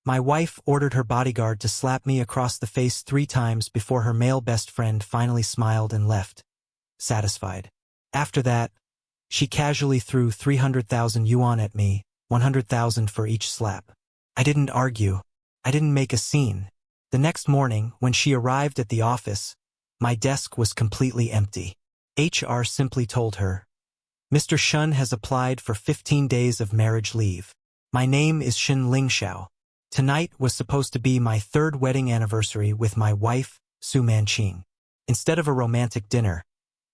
My wife ordered her bodyguard to slap me across the face 3 times before her male best friend finally smiled and left, satisfied. After that, she casually threw 300,000 yuan at me, 100,000 for each slap. I didn't argue. I didn't make a scene. The next morning, when she arrived at the office, my desk was completely empty. HR simply told her, "Mr. Shen has applied for 15 days of marriage leave. My name is Shen Lingxiao. Tonight was supposed to be my 3rd wedding anniversary with my wife, Su Manqing. Instead of a romantic dinner,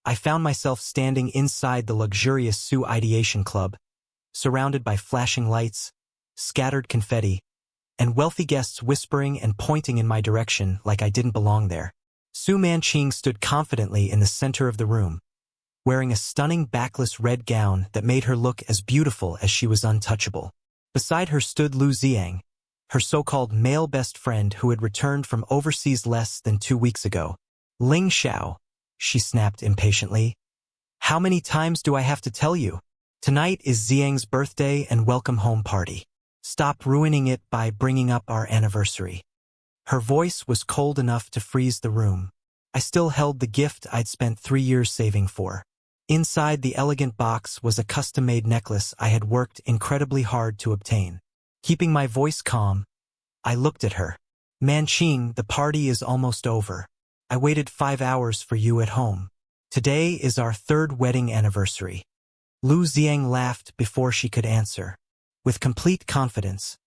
I found myself standing inside the luxurious Su Ideation Club, surrounded by flashing lights, scattered confetti, and wealthy guests whispering and pointing in my direction like I didn't belong there. Su Manqing stood confidently in the center of the room, wearing a stunning backless red gown that made her look as beautiful as she was untouchable. Beside her stood Lu Ziang, her so-called male best friend who had returned from overseas less than 2 weeks ago. "Lingxiao," she snapped impatiently. "How many times do I have to tell you? Tonight is Ziang's birthday and welcome home party. Stop ruining it by bringing up our anniversary." Her voice was cold enough to freeze the room. I still held the gift I'd spent 3 years saving for. Inside the elegant box was a custom-made necklace I had worked incredibly hard to obtain. Keeping my voice calm, I looked at her. "Manqing, the party is almost over. I waited 5 hours for you at home. Today is our 3rd wedding anniversary." Lu Ziang laughed before she could answer. With complete confidence,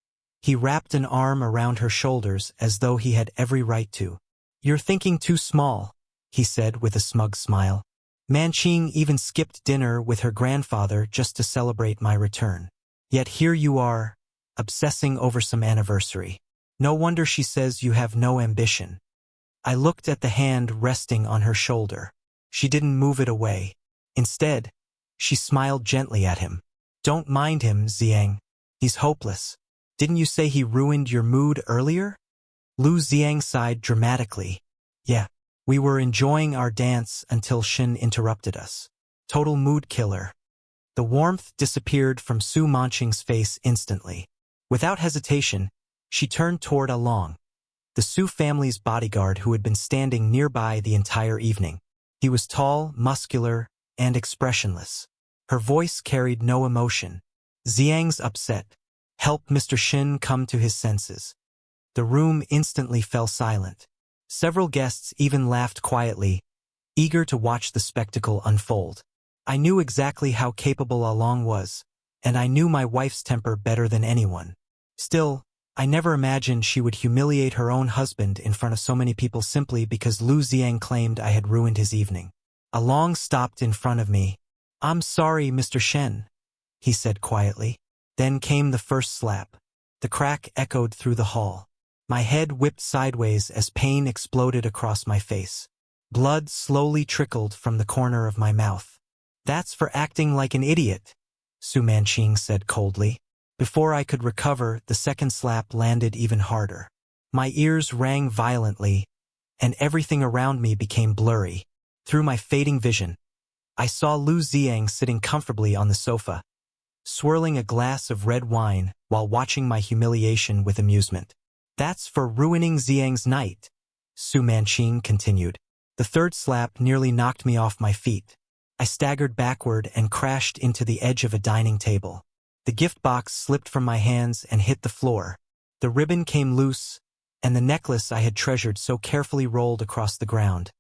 he wrapped an arm around her shoulders as though he had every right to. "You're thinking too small," he said with a smug smile. "Manqing even skipped dinner with her grandfather just to celebrate my return. Yet here you are, obsessing over some anniversary. No wonder she says you have no ambition." I looked at the hand resting on her shoulder. She didn't move it away. Instead, she smiled gently at him. "Don't mind him, Ziang. He's hopeless. Didn't you say he ruined your mood earlier?" Lu Ziang sighed dramatically. "Yeah, we were enjoying our dance until Shen interrupted us. Total mood killer." The warmth disappeared from Su Manqing's face instantly. Without hesitation, she turned toward Along, the Su family's bodyguard who had been standing nearby the entire evening. He was tall, muscular, and expressionless. Her voice carried no emotion. "Ziang's upset. Help Mr. Shen come to his senses." The room instantly fell silent. Several guests even laughed quietly, eager to watch the spectacle unfold. I knew exactly how capable Along was, and I knew my wife's temper better than anyone. Still, I never imagined she would humiliate her own husband in front of so many people simply because Lu Ziang claimed I had ruined his evening. Along stopped in front of me. "I'm sorry, Mr. Shen," he said quietly. Then came the first slap. The crack echoed through the hall. My head whipped sideways as pain exploded across my face. Blood slowly trickled from the corner of my mouth. "That's for acting like an idiot," Su Manqing said coldly. Before I could recover, the second slap landed even harder. My ears rang violently, and everything around me became blurry. Through my fading vision, I saw Lu Ziang sitting comfortably on the sofa, swirling a glass of red wine while watching my humiliation with amusement. "That's for ruining Ziang's night," Su Manqing continued. The third slap nearly knocked me off my feet. I staggered backward and crashed into the edge of a dining table. The gift box slipped from my hands and hit the floor. The ribbon came loose, and the necklace I had treasured so carefully rolled across the ground,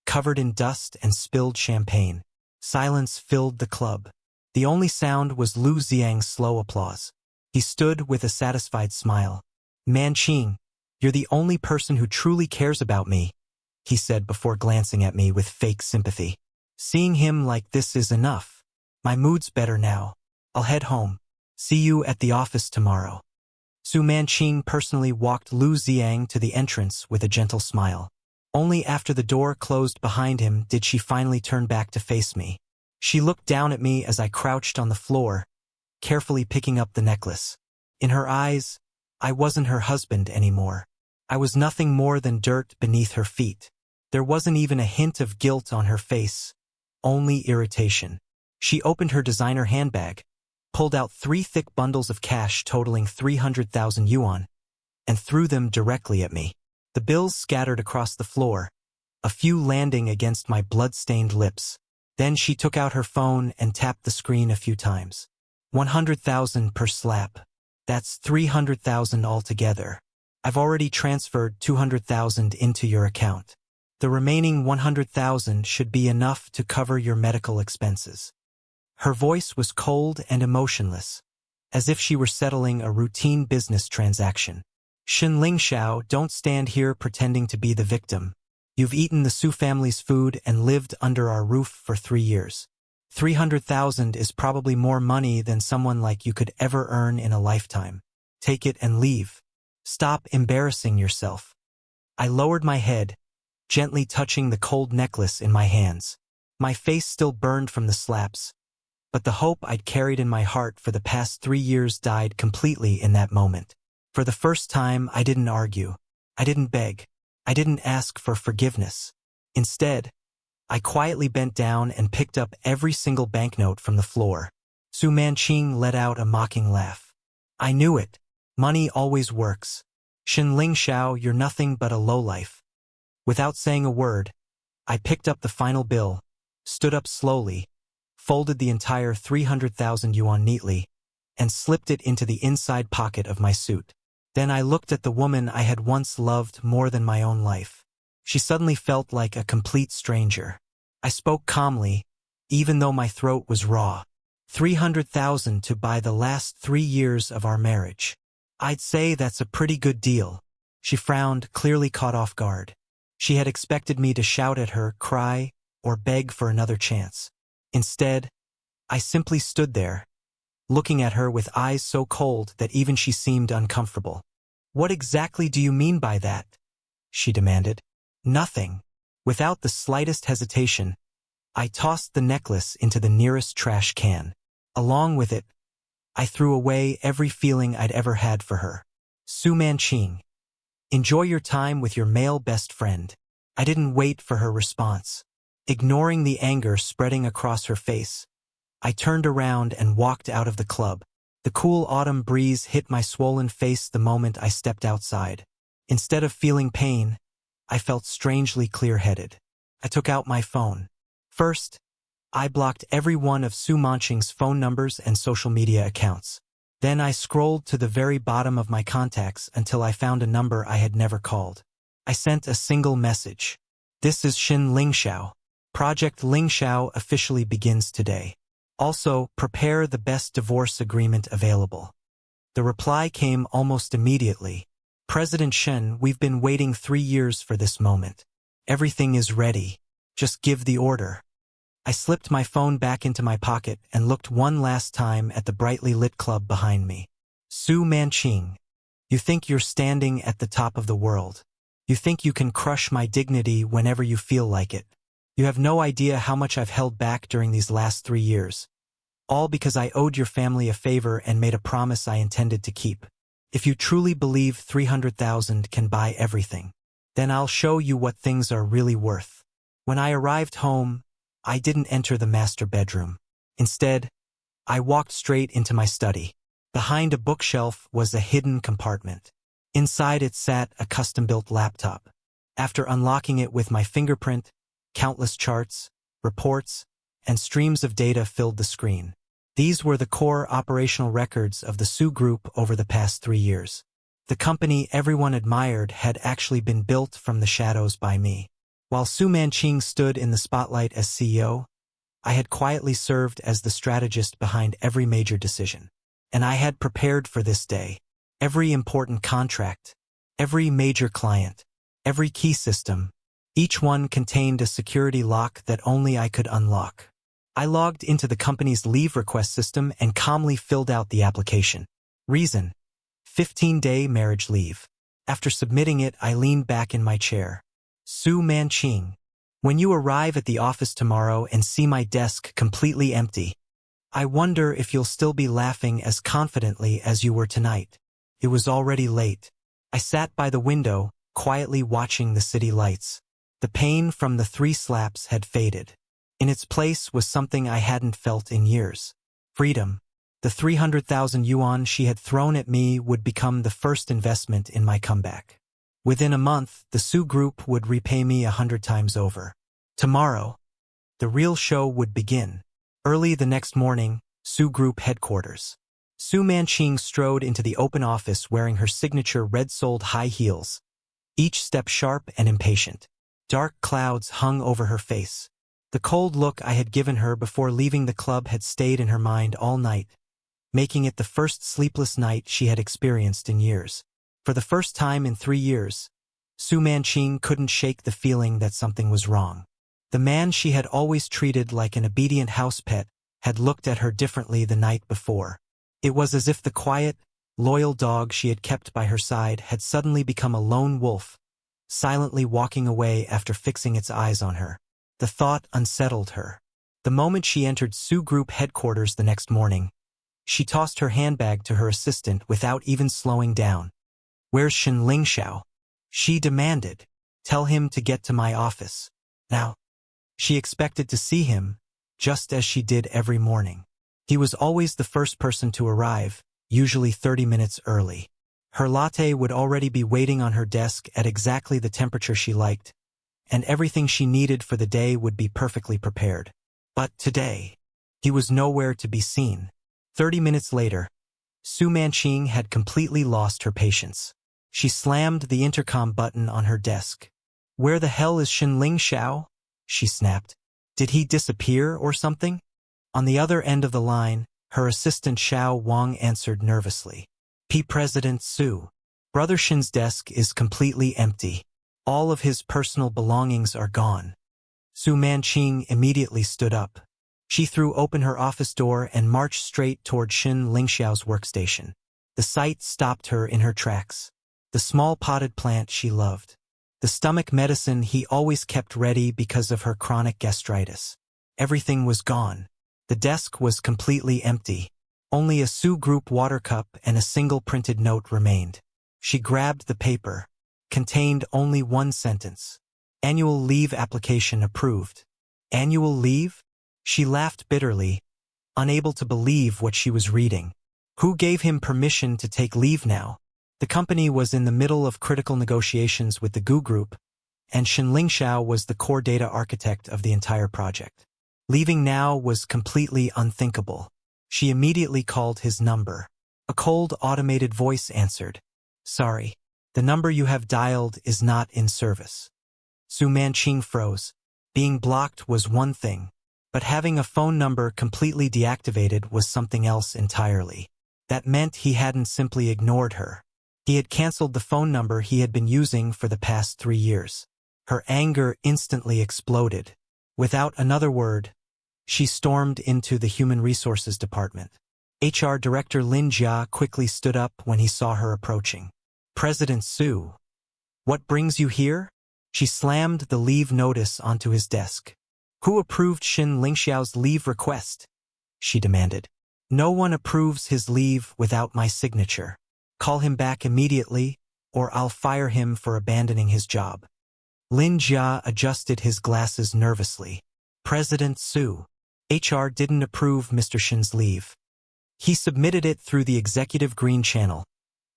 covered in dust and spilled champagne. Silence filled the club. The only sound was Lu Ziang's slow applause. He stood with a satisfied smile. "Manqing, you're the only person who truly cares about me," he said before glancing at me with fake sympathy. "Seeing him like this is enough. My mood's better now. I'll head home. See you at the office tomorrow." Su Manqing personally walked Lu Ziang to the entrance with a gentle smile. Only after the door closed behind him did she finally turn back to face me. She looked down at me as I crouched on the floor, carefully picking up the necklace. In her eyes, I wasn't her husband anymore. I was nothing more than dirt beneath her feet. There wasn't even a hint of guilt on her face, only irritation. She opened her designer handbag, pulled out 3 thick bundles of cash totaling 300,000 yuan, and threw them directly at me. The bills scattered across the floor, a few landing against my blood-stained lips. Then she took out her phone and tapped the screen a few times. 100,000 per slap. That's 300,000 altogether. I've already transferred 200,000 into your account. The remaining 100,000 should be enough to cover your medical expenses. Her voice was cold and emotionless, as if she were settling a routine business transaction. Shen Lingxiao, don't stand here pretending to be the victim. You've eaten the Su family's food and lived under our roof for 3 years. 300,000 is probably more money than someone like you could ever earn in a lifetime. Take it and leave. Stop embarrassing yourself. I lowered my head, gently touching the cold necklace in my hands. My face still burned from the slaps, but the hope I'd carried in my heart for the past 3 years died completely in that moment. For the first time, I didn't argue. I didn't beg. I didn't ask for forgiveness. Instead, I quietly bent down and picked up every single banknote from the floor. Su Manqing let out a mocking laugh. I knew it. Money always works. Shen Lingxiao, you're nothing but a lowlife. Without saying a word, I picked up the final bill, stood up slowly, folded the entire 300,000 yuan neatly, and slipped it into the inside pocket of my suit. Then I looked at the woman I had once loved more than my own life. She suddenly felt like a complete stranger. I spoke calmly, even though my throat was raw. 300,000 to buy the last 3 years of our marriage. I'd say that's a pretty good deal. She frowned, clearly caught off guard. She had expected me to shout at her, cry, or beg for another chance. Instead, I simply stood there, looking at her with eyes so cold that even she seemed uncomfortable. What exactly do you mean by that? She demanded. Nothing. Without the slightest hesitation, I tossed the necklace into the nearest trash can. Along with it, I threw away every feeling I'd ever had for her. Su Manqing. Enjoy your time with your male best friend. I didn't wait for her response. Ignoring the anger spreading across her face, I turned around and walked out of the club. The cool autumn breeze hit my swollen face the moment I stepped outside. Instead of feeling pain, I felt strangely clear-headed. I took out my phone. First, I blocked every one of Su Manqing's phone numbers and social media accounts. Then I scrolled to the very bottom of my contacts until I found a number I had never called. I sent a single message. This is Shen Lingxiao. Project Lingxiao officially begins today. Also, prepare the best divorce agreement available. The reply came almost immediately. President Shen, we've been waiting 3 years for this moment. Everything is ready. Just give the order. I slipped my phone back into my pocket and looked one last time at the brightly lit club behind me. Su Manqing, you think you're standing at the top of the world. You think you can crush my dignity whenever you feel like it. You have no idea how much I've held back during these last 3 years. All because I owed your family a favor and made a promise I intended to keep. If you truly believe 300,000 can buy everything, then I'll show you what things are really worth. When I arrived home, I didn't enter the master bedroom. Instead, I walked straight into my study. Behind a bookshelf was a hidden compartment. Inside it sat a custom-built laptop. After unlocking it with my fingerprint, countless charts, reports, and streams of data filled the screen. These were the core operational records of the Su Group over the past 3 years. The company everyone admired had actually been built from the shadows by me. While Su Manqing stood in the spotlight as CEO, I had quietly served as the strategist behind every major decision. And I had prepared for this day. Every important contract, every major client, every key system, each one contained a security lock that only I could unlock. I logged into the company's leave request system and calmly filled out the application. Reason: 15-day marriage leave. After submitting it, I leaned back in my chair. Su Manqing, when you arrive at the office tomorrow and see my desk completely empty, I wonder if you'll still be laughing as confidently as you were tonight. It was already late. I sat by the window, quietly watching the city lights. The pain from the 3 slaps had faded. In its place was something I hadn't felt in years. Freedom. The 300,000 yuan she had thrown at me would become the first investment in my comeback. Within a month, the Su Group would repay me 100 times over. Tomorrow, the real show would begin. Early the next morning, Su Group headquarters. Su Manqing strode into the open office wearing her signature red-soled high heels, each step sharp and impatient. Dark clouds hung over her face. The cold look I had given her before leaving the club had stayed in her mind all night, making it the first sleepless night she had experienced in years. For the first time in 3 years, Su Manqing couldn't shake the feeling that something was wrong. The man she had always treated like an obedient house pet had looked at her differently the night before. It was as if the quiet, loyal dog she had kept by her side had suddenly become a lone wolf, silently walking away after fixing its eyes on her. The thought unsettled her. The moment she entered Su Group headquarters the next morning, she tossed her handbag to her assistant without even slowing down. "Where's Shen Lingxiao?" she demanded. "Tell him to get to my office. Now." She expected to see him, just as she did every morning. He was always the first person to arrive, usually 30 minutes early. Her latte would already be waiting on her desk at exactly the temperature she liked, and everything she needed for the day would be perfectly prepared. But today, he was nowhere to be seen. 30 minutes later, Su Manqing had completely lost her patience. She slammed the intercom button on her desk. "Where the hell is Shen Lingxiao?" she snapped. "Did he disappear or something?" On the other end of the line, her assistant Xiao Wang answered nervously. "President Su. Brother Shen's desk is completely empty. All of his personal belongings are gone." Su Manqing immediately stood up. She threw open her office door and marched straight toward Shen Lingxiao's workstation. The sight stopped her in her tracks. The small potted plant she loved. The stomach medicine he always kept ready because of her chronic gastritis. Everything was gone. The desk was completely empty. Only a Su Group water cup and a single printed note remained. She grabbed the paper. Contained only one sentence. "Annual leave application approved." Annual leave? She laughed bitterly, unable to believe what she was reading. Who gave him permission to take leave now? The company was in the middle of critical negotiations with the Gu Group, and Shen Lingxiao was the core data architect of the entire project. Leaving now was completely unthinkable. She immediately called his number. A cold, automated voice answered. "Sorry, the number you have dialed is not in service." Su Manqing froze. Being blocked was one thing, but having a phone number completely deactivated was something else entirely. That meant he hadn't simply ignored her. He had canceled the phone number he had been using for the past 3 years. Her anger instantly exploded. Without another word, she stormed into the Human Resources Department. HR Director Lin Jia quickly stood up when he saw her approaching. "President Su, what brings you here?" She slammed the leave notice onto his desk. "Who approved Shen Lingxiao's leave request?" she demanded. "No one approves his leave without my signature. Call him back immediately, or I'll fire him for abandoning his job." Lin Jia adjusted his glasses nervously. "President Su, HR didn't approve Mr. Shen's leave. He submitted it through the Executive Green Channel,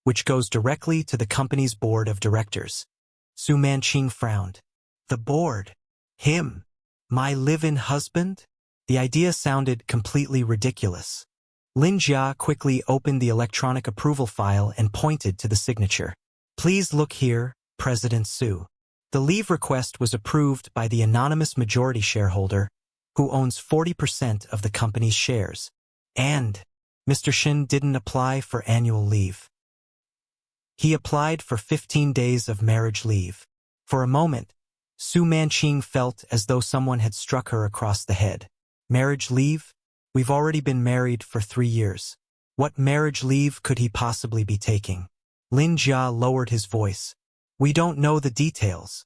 which goes directly to the company's board of directors." Su Manqing frowned. "The board? Him? My live-in husband?" The idea sounded completely ridiculous. Lin Jia quickly opened the electronic approval file and pointed to the signature. "Please look here, President Su. The leave request was approved by the anonymous majority shareholder, who owns 40% of the company's shares. And Mr. Shen didn't apply for annual leave. He applied for 15 days of marriage leave." For a moment, Su Manqing felt as though someone had struck her across the head. "Marriage leave? We've already been married for 3 years. What marriage leave could he possibly be taking?" Lin Jia lowered his voice. "We don't know the details.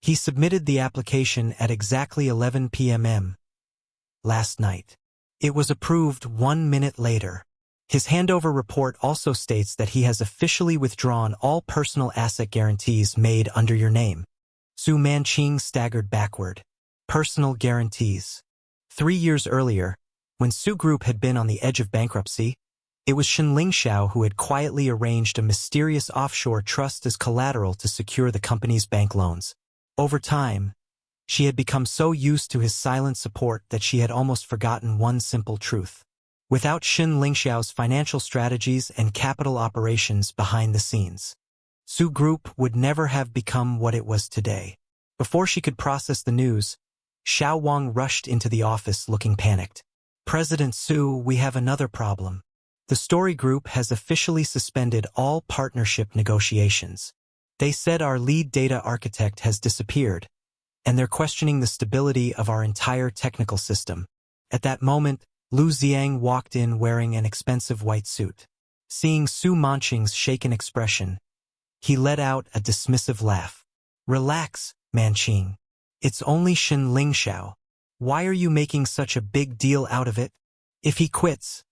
He submitted the application at exactly 11 p.m. last night. It was approved 1 minute later. His handover report also states that he has officially withdrawn all personal asset guarantees made under your name." Su Manqing staggered backward. Personal guarantees. 3 years earlier, When Su Group had been on the edge of bankruptcy, it was Shen Lingxiao who had quietly arranged a mysterious offshore trust as collateral to secure the company's bank loans. Over time, she had become so used to his silent support that she had almost forgotten one simple truth. Without Shen Lingxiao's financial strategies and capital operations behind the scenes, Su Group would never have become what it was today. Before she could process the news, Xiao Wang rushed into the office looking panicked. "President Su, we have another problem. The Story Group has officially suspended all partnership negotiations. They said our lead data architect has disappeared, and they're questioning the stability of our entire technical system." At that moment, Lu Xiang walked in wearing an expensive white suit. Seeing Su Manqing's shaken expression, he let out a dismissive laugh. "Relax, Manqing. It's only Shen Lingxiao. Why are you making such a big deal out of it? If he quits,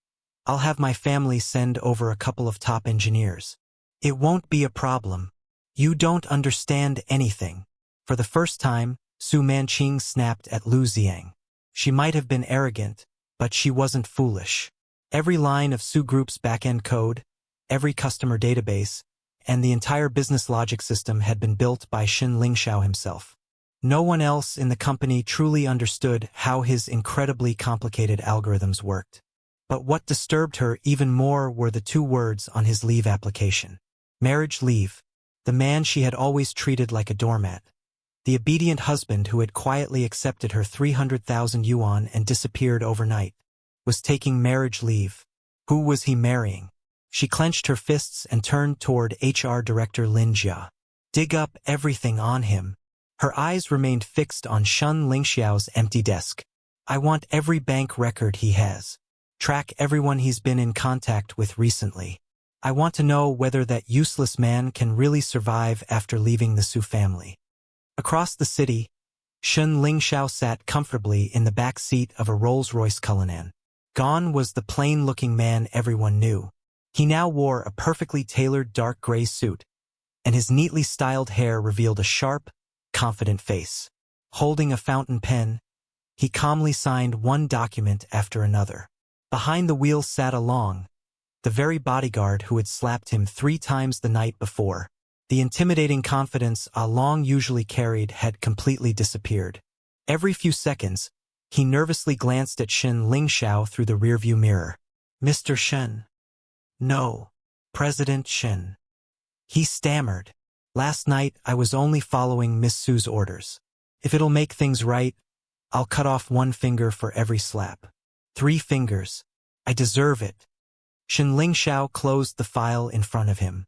I'll have my family send over a couple of top engineers. It won't be a problem. You don't understand anything." For the first time, Su Manqing snapped at Lu Xiang. She might have been arrogant, but she wasn't foolish. Every line of Su Group's back-end code, every customer database, and the entire business logic system had been built by Shen Lingxiao himself. No one else in the company truly understood how his incredibly complicated algorithms worked. But what disturbed her even more were the two words on his leave application. Marriage leave. The man she had always treated like a doormat. The obedient husband who had quietly accepted her 300,000 yuan and disappeared overnight, was taking marriage leave. Who was he marrying? She clenched her fists and turned toward HR Director Lin Jia. "Dig up everything on him." Her eyes remained fixed on Shen Lingxiao's empty desk. "I want every bank record he has. Track everyone he's been in contact with recently. I want to know whether that useless man can really survive after leaving the Su family." Across the city, Shen Lingxiao sat comfortably in the back seat of a Rolls-Royce Cullinan. Gone was the plain-looking man everyone knew. He now wore a perfectly tailored dark gray suit, and his neatly styled hair revealed a sharp, confident face. Holding a fountain pen, he calmly signed one document after another. Behind the wheel sat Along, the very bodyguard who had slapped him 3 times the night before. The intimidating confidence Along usually carried had completely disappeared. Every few seconds, he nervously glanced at Shen Lingxiao through the rearview mirror. "Mr. Shen." "No, President Shen." He stammered. "Last night I was only following Miss Su's orders. If it'll make things right, I'll cut off 1 finger for every slap. 3 fingers. I deserve it." Shen Lingxiao closed the file in front of him.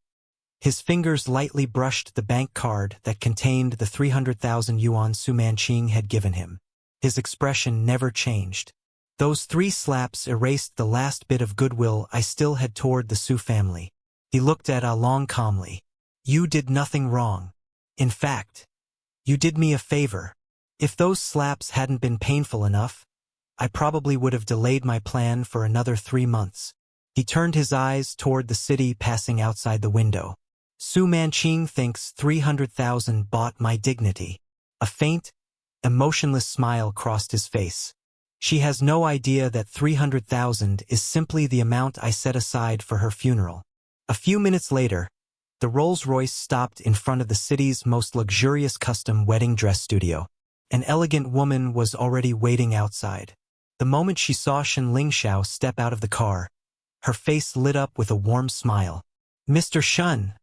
His fingers lightly brushed the bank card that contained the 300,000 yuan Su Manqing had given him. His expression never changed. "Those 3 slaps erased the last bit of goodwill I still had toward the Su family." He looked at Along calmly. "You did nothing wrong. In fact, you did me a favor. If those slaps hadn't been painful enough, I probably would have delayed my plan for another 3 months." He turned his eyes toward the city passing outside the window. "Su Manqing thinks 300,000 bought my dignity." A faint, emotionless smile crossed his face. "She has no idea that 300,000 is simply the amount I set aside for her funeral." A few minutes later, the Rolls-Royce stopped in front of the city's most luxurious custom wedding dress studio. An elegant woman was already waiting outside. The moment she saw Shen Lingxiao step out of the car, her face lit up with a warm smile. "Mr. Shen,"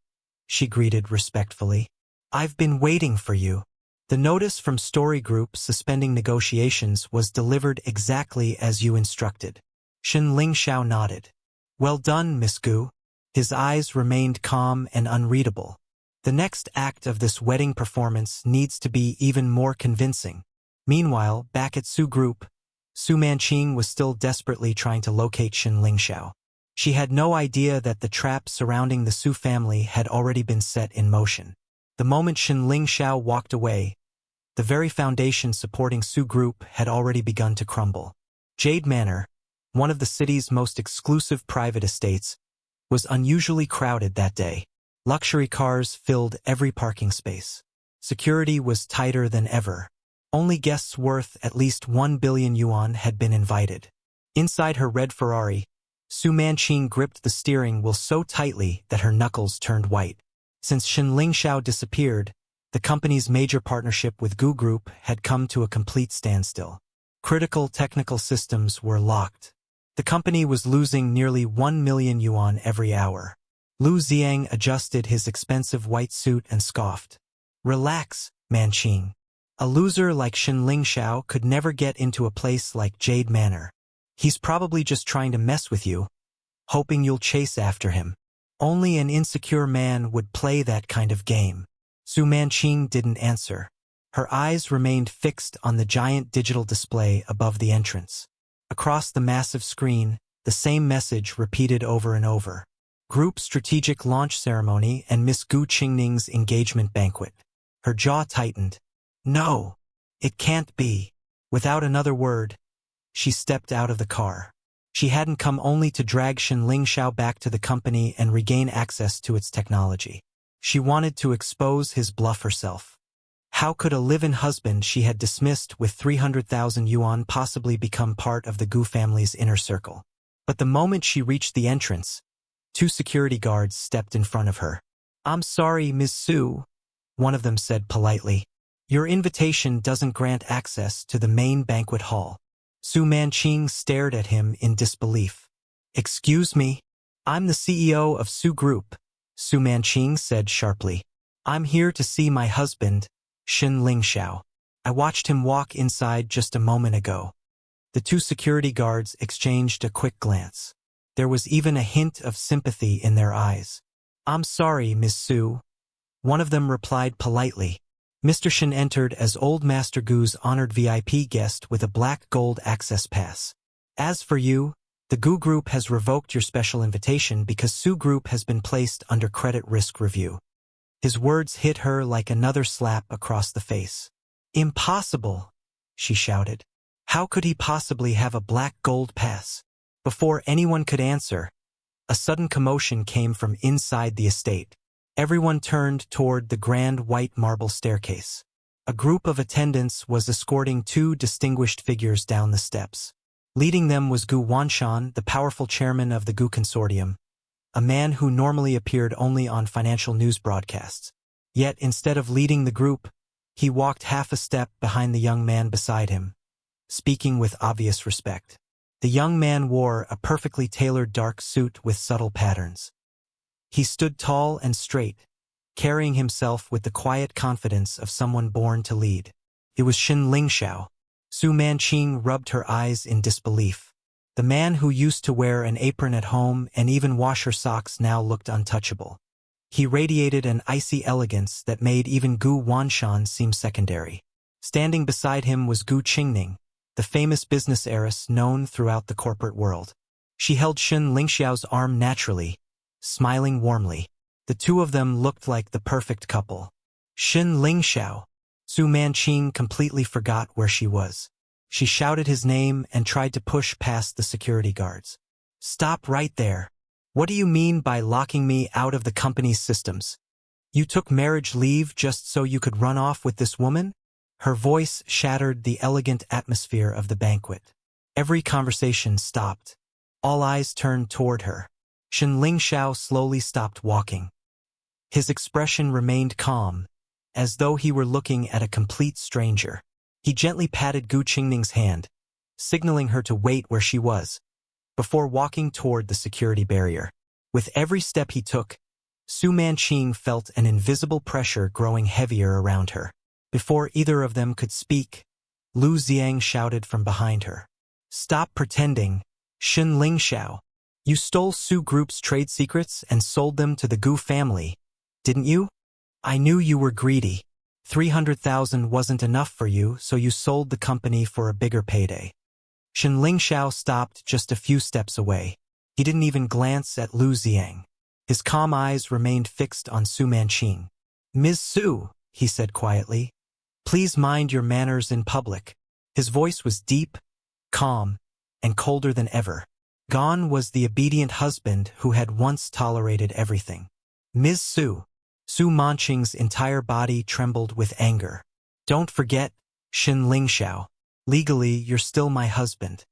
she greeted respectfully. "I've been waiting for you." The notice from Story Group suspending negotiations was delivered exactly as you instructed. Shen Lingxiao nodded. "Well done, Miss Gu." His eyes remained calm and unreadable. "The next act of this wedding performance needs to be even more convincing." Meanwhile, back at Su Group, Su Manqing was still desperately trying to locate Shen Lingxiao. She had no idea that the trap surrounding the Su family had already been set in motion. The moment Shen Lingxiao walked away, the very foundation supporting Su Group had already begun to crumble. Jade Manor, one of the city's most exclusive private estates, was unusually crowded that day. Luxury cars filled every parking space. Security was tighter than ever. Only guests worth at least 1 billion yuan had been invited. Inside her red Ferrari, Su Manqing gripped the steering wheel so tightly that her knuckles turned white. Since Shen Lingxiao disappeared, the company's major partnership with Gu Group had come to a complete standstill. Critical technical systems were locked. The company was losing nearly 1 million yuan every hour. Lu Ziang adjusted his expensive white suit and scoffed. Relax, Manqing. A loser like Shen Lingxiao could never get into a place like Jade Manor. He's probably just trying to mess with you, hoping you'll chase after him. Only an insecure man would play that kind of game. Su Manqing didn't answer. Her eyes remained fixed on the giant digital display above the entrance. Across the massive screen, the same message repeated over and over. Group Strategic Launch Ceremony and Miss Gu Qingning's engagement banquet. Her jaw tightened. No, it can't be. Without another word, she stepped out of the car. She hadn't come only to drag Shen Lingxiao back to the company and regain access to its technology. She wanted to expose his bluff herself. How could a live-in husband she had dismissed with 300,000 yuan possibly become part of the Gu family's inner circle? But the moment she reached the entrance, 2 security guards stepped in front of her. "I'm sorry, Ms. Su," one of them said politely. "Your invitation doesn't grant access to the main banquet hall." Su Manqing stared at him in disbelief. "Excuse me? I'm the CEO of Su Group," Su Manqing said sharply. "I'm here to see my husband, Shen Lingxiao. I watched him walk inside just a moment ago." The 2 security guards exchanged a quick glance. There was even a hint of sympathy in their eyes. "I'm sorry, Miss Su," one of them replied politely. Mr. Shen entered as Old Master Gu's honored VIP guest with a black gold access pass. "As for you, the Gu Group has revoked your special invitation because Su Group has been placed under credit risk review." His words hit her like another slap across the face. "Impossible!" she shouted. "How could he possibly have a black gold pass?" Before anyone could answer, a sudden commotion came from inside the estate. Everyone turned toward the grand white marble staircase. A group of attendants was escorting 2 distinguished figures down the steps. Leading them was Gu Wanshan, the powerful chairman of the Gu Consortium, a man who normally appeared only on financial news broadcasts. Yet instead of leading the group, he walked half a step behind the young man beside him, speaking with obvious respect. The young man wore a perfectly tailored dark suit with subtle patterns. He stood tall and straight, carrying himself with the quiet confidence of someone born to lead. It was Shen Lingxiao. Su Manqing rubbed her eyes in disbelief. The man who used to wear an apron at home and even wash her socks now looked untouchable. He radiated an icy elegance that made even Gu Wanshan seem secondary. Standing beside him was Gu Qingning, the famous business heiress known throughout the corporate world. She held Shen Lingxiao's arm naturally, smiling warmly. The 2 of them looked like the perfect couple. "Shen Lingxiao." Su Manqing completely forgot where she was. She shouted his name and tried to push past the security guards. "Stop right there. What do you mean by locking me out of the company's systems? You took marriage leave just so you could run off with this woman?" Her voice shattered the elegant atmosphere of the banquet. Every conversation stopped. All eyes turned toward her. Shen Lingxiao slowly stopped walking. His expression remained calm, as though he were looking at a complete stranger. He gently patted Gu Qingning's hand, signaling her to wait where she was, before walking toward the security barrier. With every step he took, Su Manqing felt an invisible pressure growing heavier around her. Before either of them could speak, Lu Ziang shouted from behind her. "Stop pretending, Shen Lingxiao. You stole Su Group's trade secrets and sold them to the Gu family, didn't you? I knew you were greedy. 300,000 wasn't enough for you, so you sold the company for a bigger payday." Shen Lingxiao stopped just a few steps away. He didn't even glance at Lu Ziang. His calm eyes remained fixed on Su Manqing. "Ms. Su," he said quietly, "please mind your manners in public." His voice was deep, calm, and colder than ever. Gone was the obedient husband who had once tolerated everything. "Ms. Su." Su Manqing's entire body trembled with anger. "Don't forget, Shen Lingxiao. Legally, you're still my husband.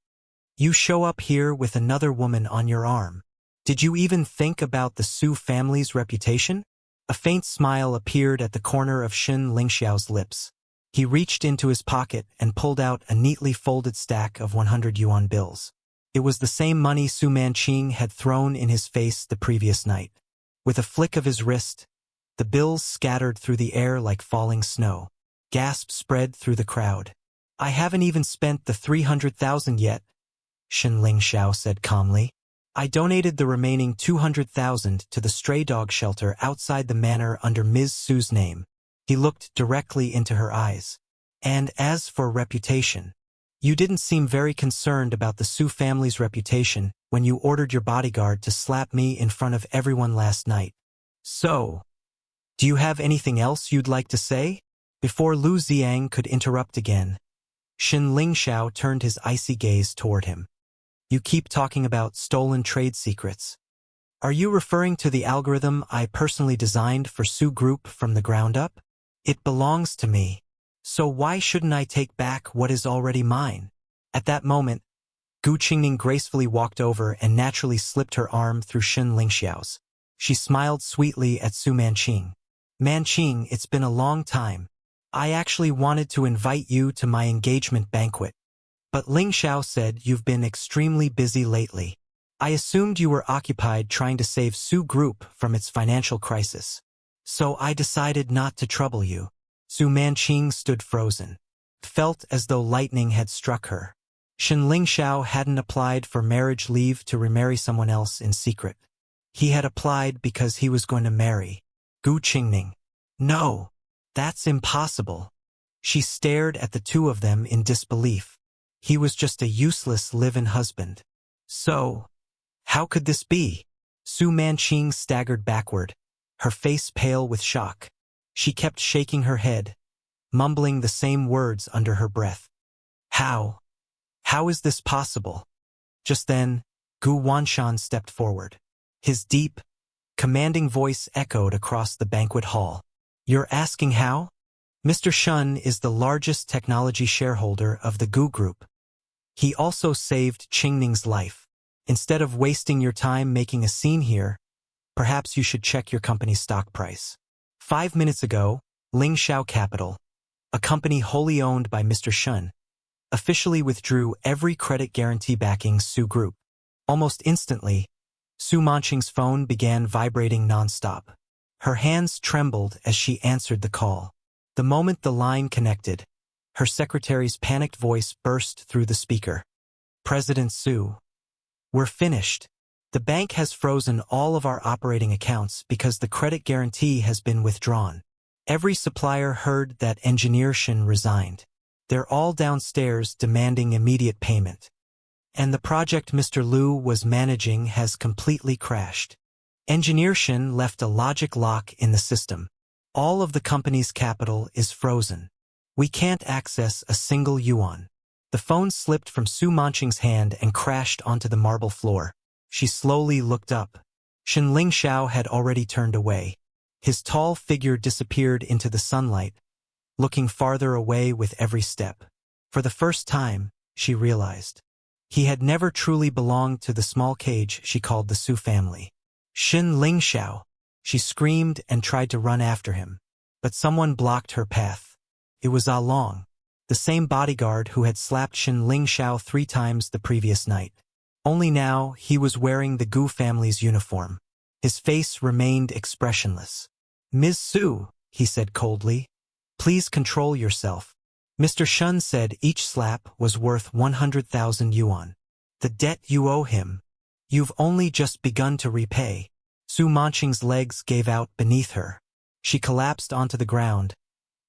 You show up here with another woman on your arm. Did you even think about the Su family's reputation? A faint smile appeared at the corner of Shen Lingxiao's lips. He reached into his pocket and pulled out a neatly folded stack of 100 yuan bills. It was the same money Su Manqing had thrown in his face the previous night. With a flick of his wrist, the bills scattered through the air like falling snow. Gasps spread through the crowd. I haven't even spent the 300,000 yet, Shen Lingxiao said calmly. I donated the remaining 200,000 to the stray dog shelter outside the manor under Ms. Su's name. He looked directly into her eyes. And as for reputation, you didn't seem very concerned about the Su family's reputation when you ordered your bodyguard to slap me in front of everyone last night. So, do you have anything else you'd like to say? Before Lu Ziang could interrupt again, Shen Lingxiao turned his icy gaze toward him. You keep talking about stolen trade secrets. Are you referring to the algorithm I personally designed for Su Group from the ground up? It belongs to me. So why shouldn't I take back what is already mine? At that moment, Gu Qingning gracefully walked over and naturally slipped her arm through Shen Lingxiao's. She smiled sweetly at Su Manqing. Manqing, it's been a long time. I actually wanted to invite you to my engagement banquet. But Lingxiao said you've been extremely busy lately. I assumed you were occupied trying to save Su Group from its financial crisis. So I decided not to trouble you. Su Manqing stood frozen. Felt as though lightning had struck her. Shen Lingxiao hadn't applied for marriage leave to remarry someone else in secret. He had applied because he was going to marry Gu Qingning. No, that's impossible. She stared at the two of them in disbelief. He was just a useless live-in husband. So, how could this be? Su Manqing staggered backward, her face pale with shock. She kept shaking her head, mumbling the same words under her breath. How? How is this possible? Just then, Gu Wanshan stepped forward. His deep, commanding voice echoed across the banquet hall. You're asking how? Mr. Shen is the largest technology shareholder of the Gu Group. He also saved Qingning's life. Instead of wasting your time making a scene here, perhaps you should check your company's stock price. 5 minutes ago, Lingxiao Capital, a company wholly owned by Mr. Shen, officially withdrew every credit guarantee backing Su Group. Almost instantly, Su Manqing's phone began vibrating nonstop. Her hands trembled as she answered the call. The moment the line connected, her secretary's panicked voice burst through the speaker. President Su, we're finished. The bank has frozen all of our operating accounts because the credit guarantee has been withdrawn. Every supplier heard that Engineer Shen resigned. They're all downstairs demanding immediate payment. And the project Mr. Lu was managing has completely crashed. Engineer Shen left a logic lock in the system. All of the company's capital is frozen. We can't access a single yuan. The phone slipped from Su Manqing's hand and crashed onto the marble floor. She slowly looked up. Shen Lingxiao had already turned away. His tall figure disappeared into the sunlight, looking farther away with every step. For the first time, she realized. He had never truly belonged to the small cage she called the Su family. Shen Lingxiao! She screamed and tried to run after him. But someone blocked her path. It was Ah Long, the same bodyguard who had slapped Shen Lingxiao 3 times the previous night. Only now he was wearing the Gu family's uniform. His face remained expressionless. Ms. Su, he said coldly, please control yourself. Mr. Shen said each slap was worth 100,000 yuan. The debt you owe him, you've only just begun to repay. Su Manqing's legs gave out beneath her. She collapsed onto the ground,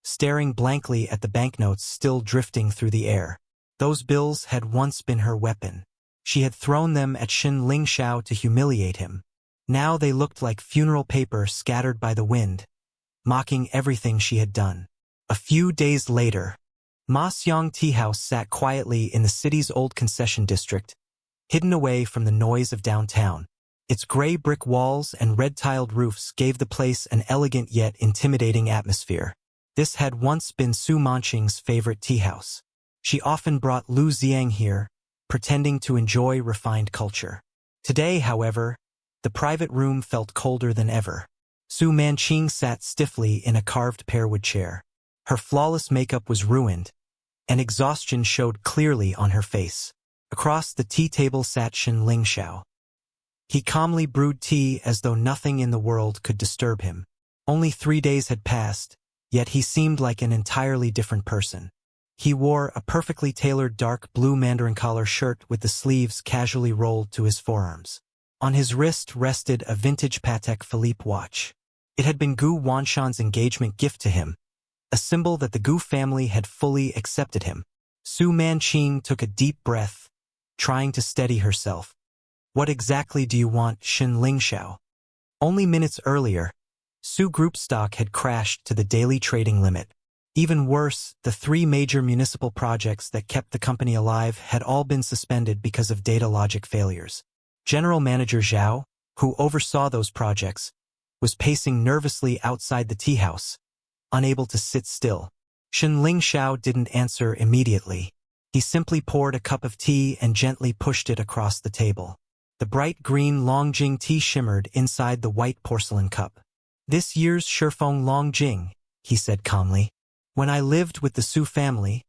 staring blankly at the banknotes still drifting through the air. Those bills had once been her weapon. She had thrown them at Shen Lingxiao to humiliate him. Now they looked like funeral paper scattered by the wind, mocking everything she had done. A few days later, Ma Xiang Tea House sat quietly in the city's old concession district, hidden away from the noise of downtown. Its gray brick walls and red-tiled roofs gave the place an elegant yet intimidating atmosphere. This had once been Su Manqing's favorite tea house. She often brought Lu Ziang here, pretending to enjoy refined culture. Today, however, the private room felt colder than ever. Su Manqing sat stiffly in a carved pearwood chair. Her flawless makeup was ruined, and exhaustion showed clearly on her face. Across the tea table sat Shen Lingxiao. He calmly brewed tea as though nothing in the world could disturb him. Only 3 days had passed, yet he seemed like an entirely different person. He wore a perfectly tailored dark blue mandarin collar shirt with the sleeves casually rolled to his forearms. On his wrist rested a vintage Patek Philippe watch. It had been Gu Wanshan's engagement gift to him, a symbol that the Gu family had fully accepted him. Su Manqing took a deep breath, trying to steady herself. What exactly do you want, Shen Lingxiao? Only minutes earlier, Su Group stock had crashed to the daily trading limit. Even worse, the 3 major municipal projects that kept the company alive had all been suspended because of data logic failures. General Manager Zhao, who oversaw those projects, was pacing nervously outside the tea house, unable to sit still. Shen Lingxiao didn't answer immediately. He simply poured a cup of tea and gently pushed it across the table. The bright green Longjing tea shimmered inside the white porcelain cup. "This year's Shifeng Longjing," he said calmly. "When I lived with the Su family,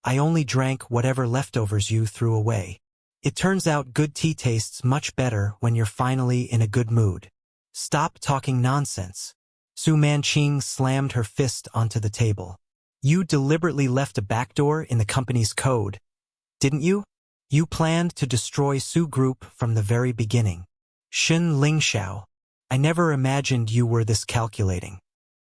I only drank whatever leftovers you threw away. It turns out good tea tastes much better when you're finally in a good mood. Stop talking nonsense." Su Manqing slammed her fist onto the table. "You deliberately left a backdoor in the company's code, didn't you? You planned to destroy Su Group from the very beginning. Shen Lingxiao, I never imagined you were this calculating.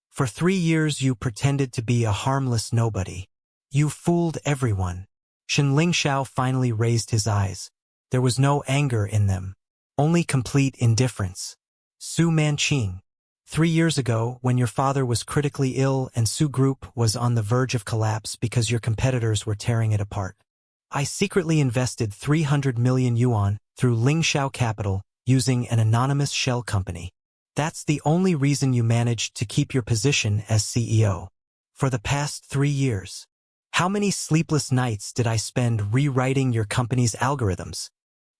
For 3 years you pretended to be a harmless nobody. You fooled everyone." Shen Lingxiao finally raised his eyes. There was no anger in them, only complete indifference. "Su Manqing, 3 years ago, when your father was critically ill and Su Group was on the verge of collapse because your competitors were tearing it apart, I secretly invested 300 million yuan through Lingxiao Capital using an anonymous shell company. That's the only reason you managed to keep your position as CEO. For the past 3 years, how many sleepless nights did I spend rewriting your company's algorithms?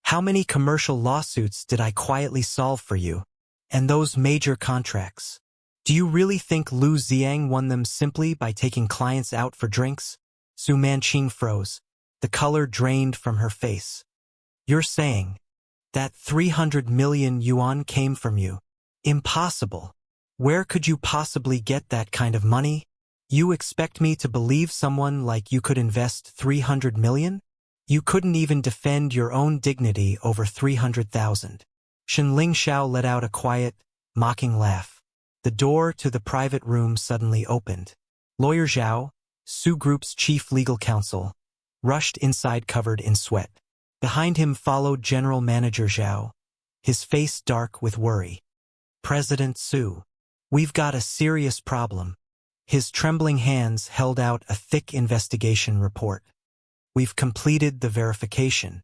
How many commercial lawsuits did I quietly solve for you? And those major contracts, do you really think Lu Ziang won them simply by taking clients out for drinks?" Su Manqing froze. The color drained from her face. "You're saying that 300 million yuan came from you? Impossible. Where could you possibly get that kind of money? You expect me to believe someone like you could invest 300 million? You couldn't even defend your own dignity over 300,000. Shen Lingxiao let out a quiet, mocking laugh. The door to the private room suddenly opened. Lawyer Zhao, Su Group's chief legal counsel, rushed inside covered in sweat. Behind him followed General Manager Zhao, his face dark with worry. "President Su, we've got a serious problem." His trembling hands held out a thick investigation report. "We've completed the verification."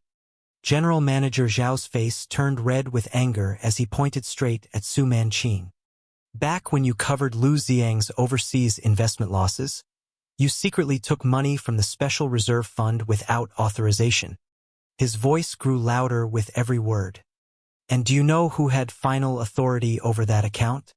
General Manager Zhao's face turned red with anger as he pointed straight at Su Manqing. "Back when you covered Lu Ziang's overseas investment losses, you secretly took money from the Special Reserve Fund without authorization." His voice grew louder with every word. "And do you know who had final authority over that account?"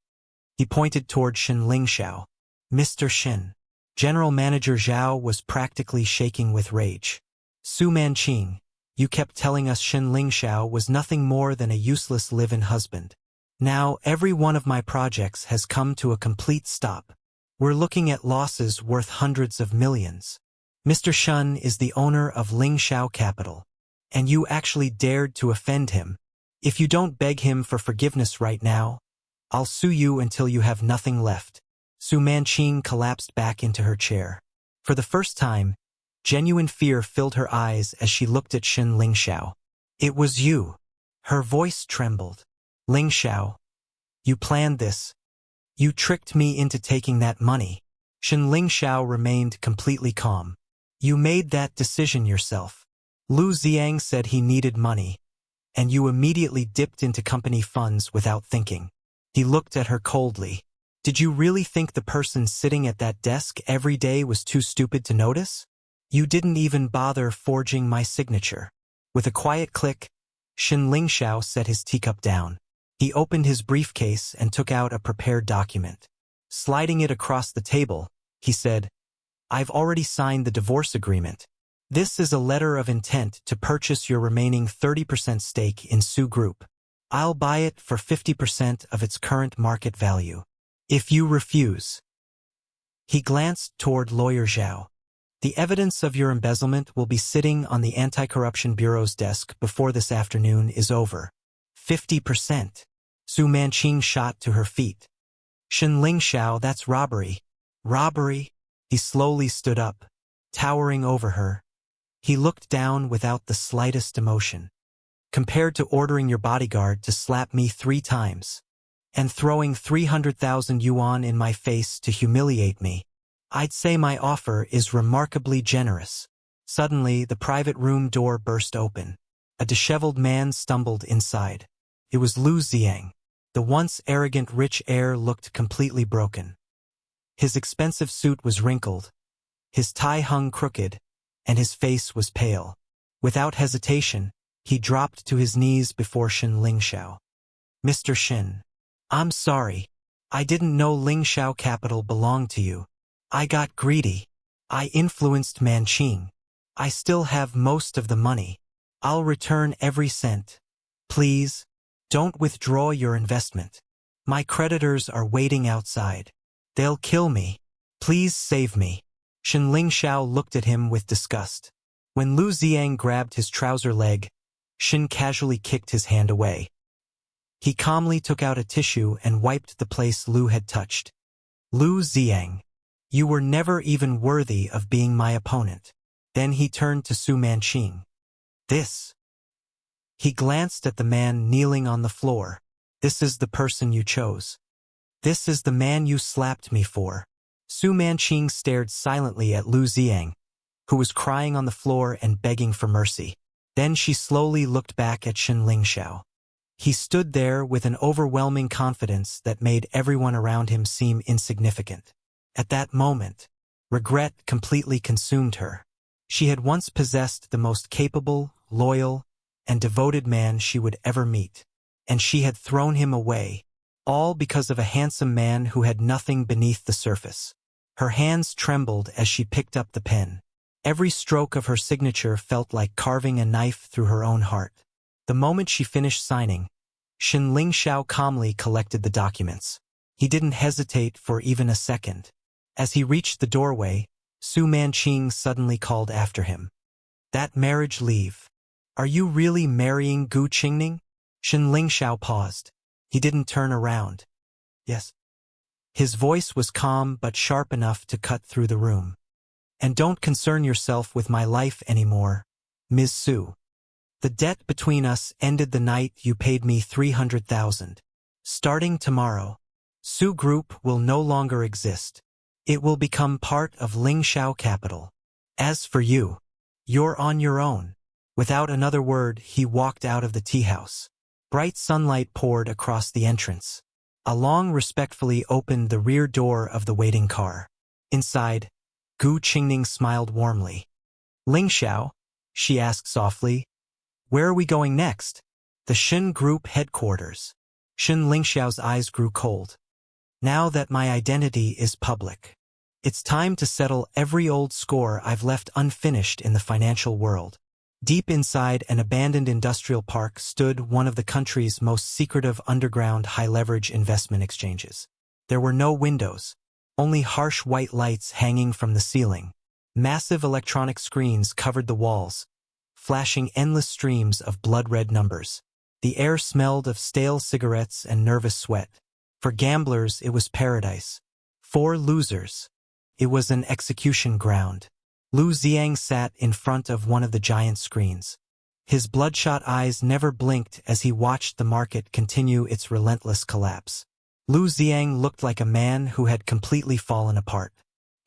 He pointed toward Shen Lingxiao. "Mr. Shen." General Manager Zhao was practically shaking with rage. "Su Manqing, you kept telling us Shen Lingxiao was nothing more than a useless live-in husband. Now every one of my projects has come to a complete stop. We're looking at losses worth hundreds of millions. Mr. Shen is the owner of Lingxiao Capital, and you actually dared to offend him. If you don't beg him for forgiveness right now, I'll sue you until you have nothing left." Su Manqing collapsed back into her chair. For the first time, genuine fear filled her eyes as she looked at Shen Lingxiao. "It was you." Her voice trembled. "Lingxiao, you planned this. You tricked me into taking that money." Shen Lingxiao remained completely calm. "You made that decision yourself. Lu Ziang said he needed money, and you immediately dipped into company funds without thinking." He looked at her coldly. "Did you really think the person sitting at that desk every day was too stupid to notice? You didn't even bother forging my signature." With a quiet click, Shen Lingxiao set his teacup down. He opened his briefcase and took out a prepared document. Sliding it across the table, he said, "I've already signed the divorce agreement. This is a letter of intent to purchase your remaining 30% stake in Su Group. I'll buy it for 50% of its current market value. If you refuse." He glanced toward Lawyer Zhao. "The evidence of your embezzlement will be sitting on the Anti-Corruption Bureau's desk before this afternoon is over." 50%. Su Manqing shot to her feet. "Shen Lingxiao, that's robbery." "Robbery?" He slowly stood up, towering over her. He looked down without the slightest emotion. "Compared to ordering your bodyguard to slap me 3 times and throwing 300,000 yuan in my face to humiliate me, I'd say my offer is remarkably generous." Suddenly, the private room door burst open. A disheveled man stumbled inside. It was Lu Ziyang. The once arrogant rich heir looked completely broken. His expensive suit was wrinkled, his tie hung crooked, and his face was pale. Without hesitation, he dropped to his knees before Shen Lingxiao. "Mr. Shen, I'm sorry. I didn't know Lingxiao Capital belonged to you. I got greedy. I influenced Manqing. I still have most of the money. I'll return every cent. Please, don't withdraw your investment. My creditors are waiting outside. They'll kill me. Please save me." Shen Lingxiao looked at him with disgust. When Lu Ziyang grabbed his trouser leg, Shen casually kicked his hand away. He calmly took out a tissue and wiped the place Lu had touched. "Lu Ziyang, you were never even worthy of being my opponent." Then he turned to Su Manqing. "This." He glanced at the man kneeling on the floor. "This is the person you chose. This is the man you slapped me for." Su Manqing stared silently at Lu Ziyang, who was crying on the floor and begging for mercy. Then she slowly looked back at Shen Lingxiao. He stood there with an overwhelming confidence that made everyone around him seem insignificant. At that moment, regret completely consumed her. She had once possessed the most capable, loyal, and devoted man she would ever meet, and she had thrown him away, all because of a handsome man who had nothing beneath the surface. Her hands trembled as she picked up the pen. Every stroke of her signature felt like carving a knife through her own heart. The moment she finished signing, Shen Lingxiao calmly collected the documents. He didn't hesitate for even a second. As he reached the doorway, Su Manqing suddenly called after him. "That marriage leave. Are you really marrying Gu Qingning?" Shen Lingxiao paused. He didn't turn around. "Yes." His voice was calm but sharp enough to cut through the room. "And don't concern yourself with my life anymore, Ms. Su. The debt between us ended the night you paid me 300,000. Starting tomorrow, Su Group will no longer exist. It will become part of Lingxiao Capital. As for you, you're on your own." Without another word, he walked out of the tea house. Bright sunlight poured across the entrance. Along respectfully opened the rear door of the waiting car. Inside, Gu Qingning smiled warmly. "Lingxiao," she asked softly, "where are we going next?" "The Shen Group headquarters." Shen Lingxiao's eyes grew cold. "Now that my identity is public, it's time to settle every old score I've left unfinished in the financial world." Deep inside an abandoned industrial park stood one of the country's most secretive underground high-leverage investment exchanges. There were no windows, only harsh white lights hanging from the ceiling. Massive electronic screens covered the walls, flashing endless streams of blood-red numbers. The air smelled of stale cigarettes and nervous sweat. For gamblers, it was paradise. For losers, it was an execution ground. Lu Ziyang sat in front of one of the giant screens. His bloodshot eyes never blinked as he watched the market continue its relentless collapse. Lu Ziyang looked like a man who had completely fallen apart.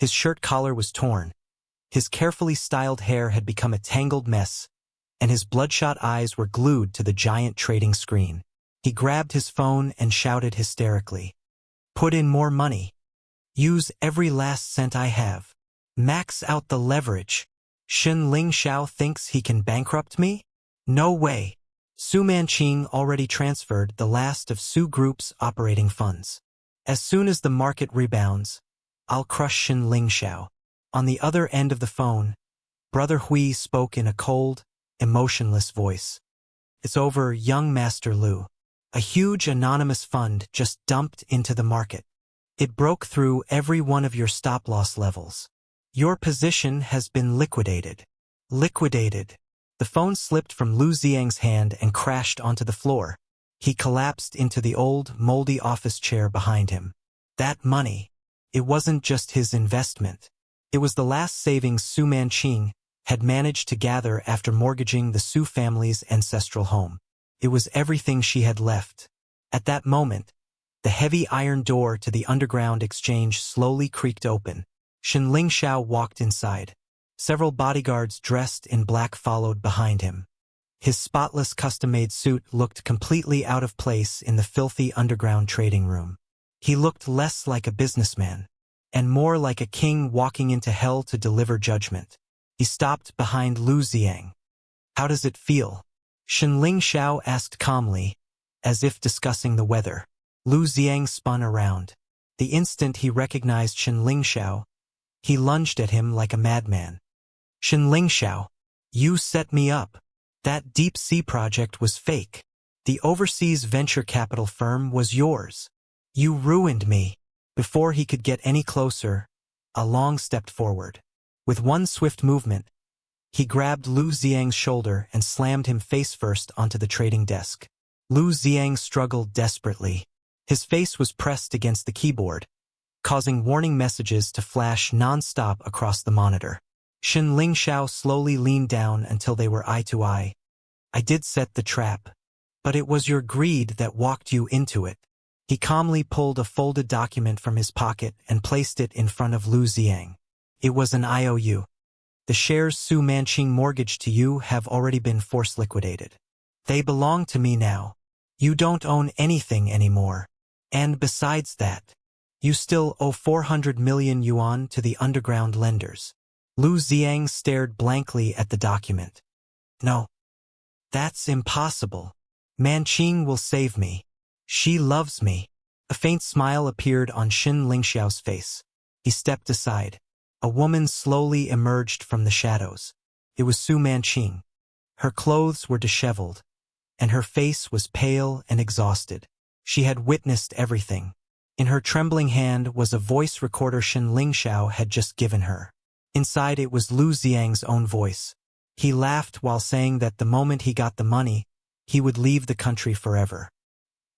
His shirt collar was torn. His carefully styled hair had become a tangled mess, and his bloodshot eyes were glued to the giant trading screen. He grabbed his phone and shouted hysterically, "Put in more money. Use every last cent I have. Max out the leverage. Shen Lingxiao thinks he can bankrupt me?" No way. Su Manqing already transferred the last of Su Group's operating funds. As soon as the market rebounds, I'll crush Shen Lingxiao. On the other end of the phone, Brother Hui spoke in a cold, emotionless voice. It's over, young Master Lu. A huge anonymous fund just dumped into the market. It broke through every one of your stop-loss levels. Your position has been liquidated. Liquidated. The phone slipped from Lu Xiang's hand and crashed onto the floor. He collapsed into the old, moldy office chair behind him. That money. It wasn't just his investment. It was the last savings Su Manqing had managed to gather after mortgaging the Su family's ancestral home. It was everything she had left. At that moment, the heavy iron door to the underground exchange slowly creaked open. Shen Lingxiao walked inside. Several bodyguards dressed in black followed behind him. His spotless custom-made suit looked completely out of place in the filthy underground trading room. He looked less like a businessman, and more like a king walking into hell to deliver judgment. He stopped behind Lu Xiang. How does it feel? Shen Lingxiao asked calmly, as if discussing the weather. Lu Xiang spun around. The instant he recognized Shen Lingxiao, he lunged at him like a madman. Shen Lingxiao, you set me up. That deep-sea project was fake. The overseas venture capital firm was yours. You ruined me. Before he could get any closer, Along stepped forward. With one swift movement, he grabbed Lu Xiang's shoulder and slammed him face-first onto the trading desk. Lu Xiang struggled desperately. His face was pressed against the keyboard, causing warning messages to flash non-stop across the monitor. Shen Lingxiao slowly leaned down until they were eye to eye. I did set the trap, but it was your greed that walked you into it. He calmly pulled a folded document from his pocket and placed it in front of Lu Xiang. It was an IOU. The shares Su Manqing mortgaged to you have already been force liquidated. They belong to me now. You don't own anything anymore. And besides that, you still owe 400 million yuan to the underground lenders. Lu Xiang stared blankly at the document. No. That's impossible. Manqing will save me. She loves me. A faint smile appeared on Shen Lingxiao's face. He stepped aside. A woman slowly emerged from the shadows. It was Su Manqing. Her clothes were disheveled, and her face was pale and exhausted. She had witnessed everything. In her trembling hand was a voice recorder Shen Lingxiao had just given her. Inside it was Lu Xiang's own voice. He laughed while saying that the moment he got the money, he would leave the country forever.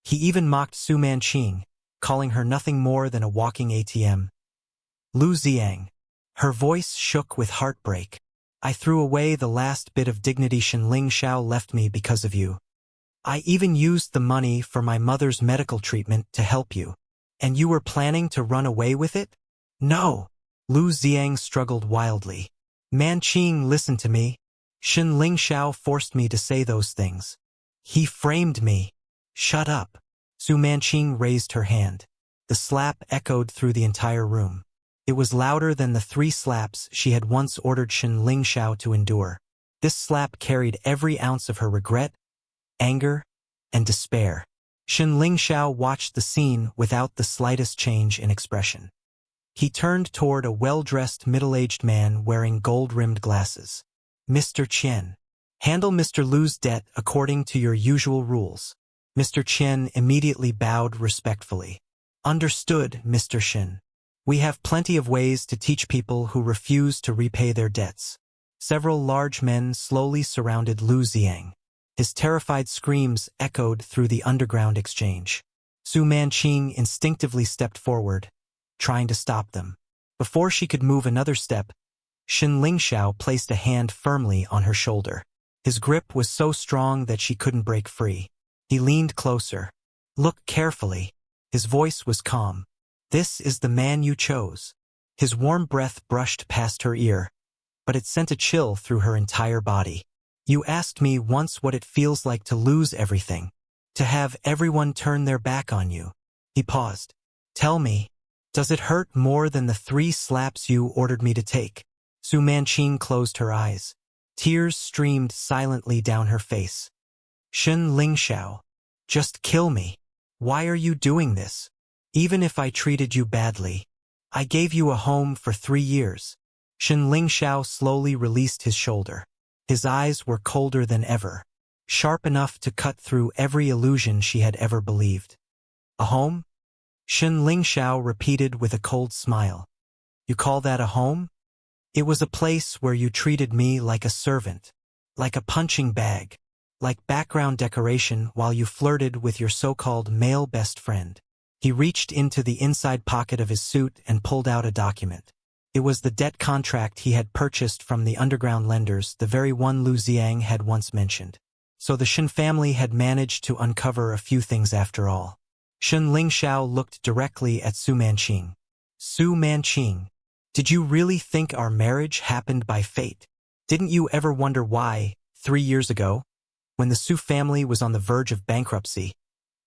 He even mocked Su Manqing, calling her nothing more than a walking ATM. Lu Xiang. Her voice shook with heartbreak. I threw away the last bit of dignity Shen Lingxiao left me because of you. I even used the money for my mother's medical treatment to help you. And you were planning to run away with it? No. Lu Xiang struggled wildly. Manqing listened to me. Shen Lingxiao forced me to say those things. He framed me. Shut up. Su Manqing raised her hand. The slap echoed through the entire room. It was louder than the 3 slaps she had once ordered Shen Lingxiao to endure. This slap carried every ounce of her regret, anger, and despair. Shen Lingxiao watched the scene without the slightest change in expression. He turned toward a well-dressed middle-aged man wearing gold-rimmed glasses. Mr. Qian, handle Mr. Lu's debt according to your usual rules. Mr. Qian immediately bowed respectfully. Understood, Mr. Shen. We have plenty of ways to teach people who refuse to repay their debts. Several large men slowly surrounded Lu Xiang. His terrified screams echoed through the underground exchange. Su Manqing instinctively stepped forward, trying to stop them. Before she could move another step, Shen Lingxiao placed a hand firmly on her shoulder. His grip was so strong that she couldn't break free. He leaned closer. Look carefully. His voice was calm. This is the man you chose. His warm breath brushed past her ear, but it sent a chill through her entire body. You asked me once what it feels like to lose everything, to have everyone turn their back on you. He paused. Tell me, does it hurt more than the 3 slaps you ordered me to take? Su Manqing closed her eyes. Tears streamed silently down her face. Shen Lingxiao, just kill me. Why are you doing this? Even if I treated you badly, I gave you a home for 3 years. Shen Lingxiao slowly released his shoulder. His eyes were colder than ever, sharp enough to cut through every illusion she had ever believed. A home? Shen Lingxiao repeated with a cold smile. You call that a home? It was a place where you treated me like a servant, like a punching bag, like background decoration while you flirted with your so-called male best friend. He reached into the inside pocket of his suit and pulled out a document. It was the debt contract he had purchased from the underground lenders, the very one Lu Xiang had once mentioned. So the Shen family had managed to uncover a few things after all. Shen Lingxiao looked directly at Su Manqing. Su Manqing, did you really think our marriage happened by fate? Didn't you ever wonder why, 3 years ago, when the Su family was on the verge of bankruptcy,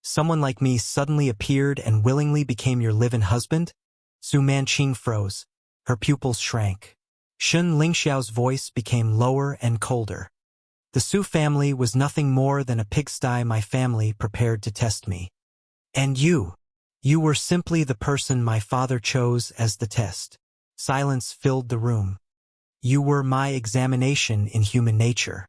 someone like me suddenly appeared and willingly became your live-in husband? Su Manqing froze. Her pupils shrank. Shen Lingxiao's voice became lower and colder. The Su family was nothing more than a pigsty my family prepared to test me. And you were simply the person my father chose as the test. Silence filled the room. You were my examination in human nature.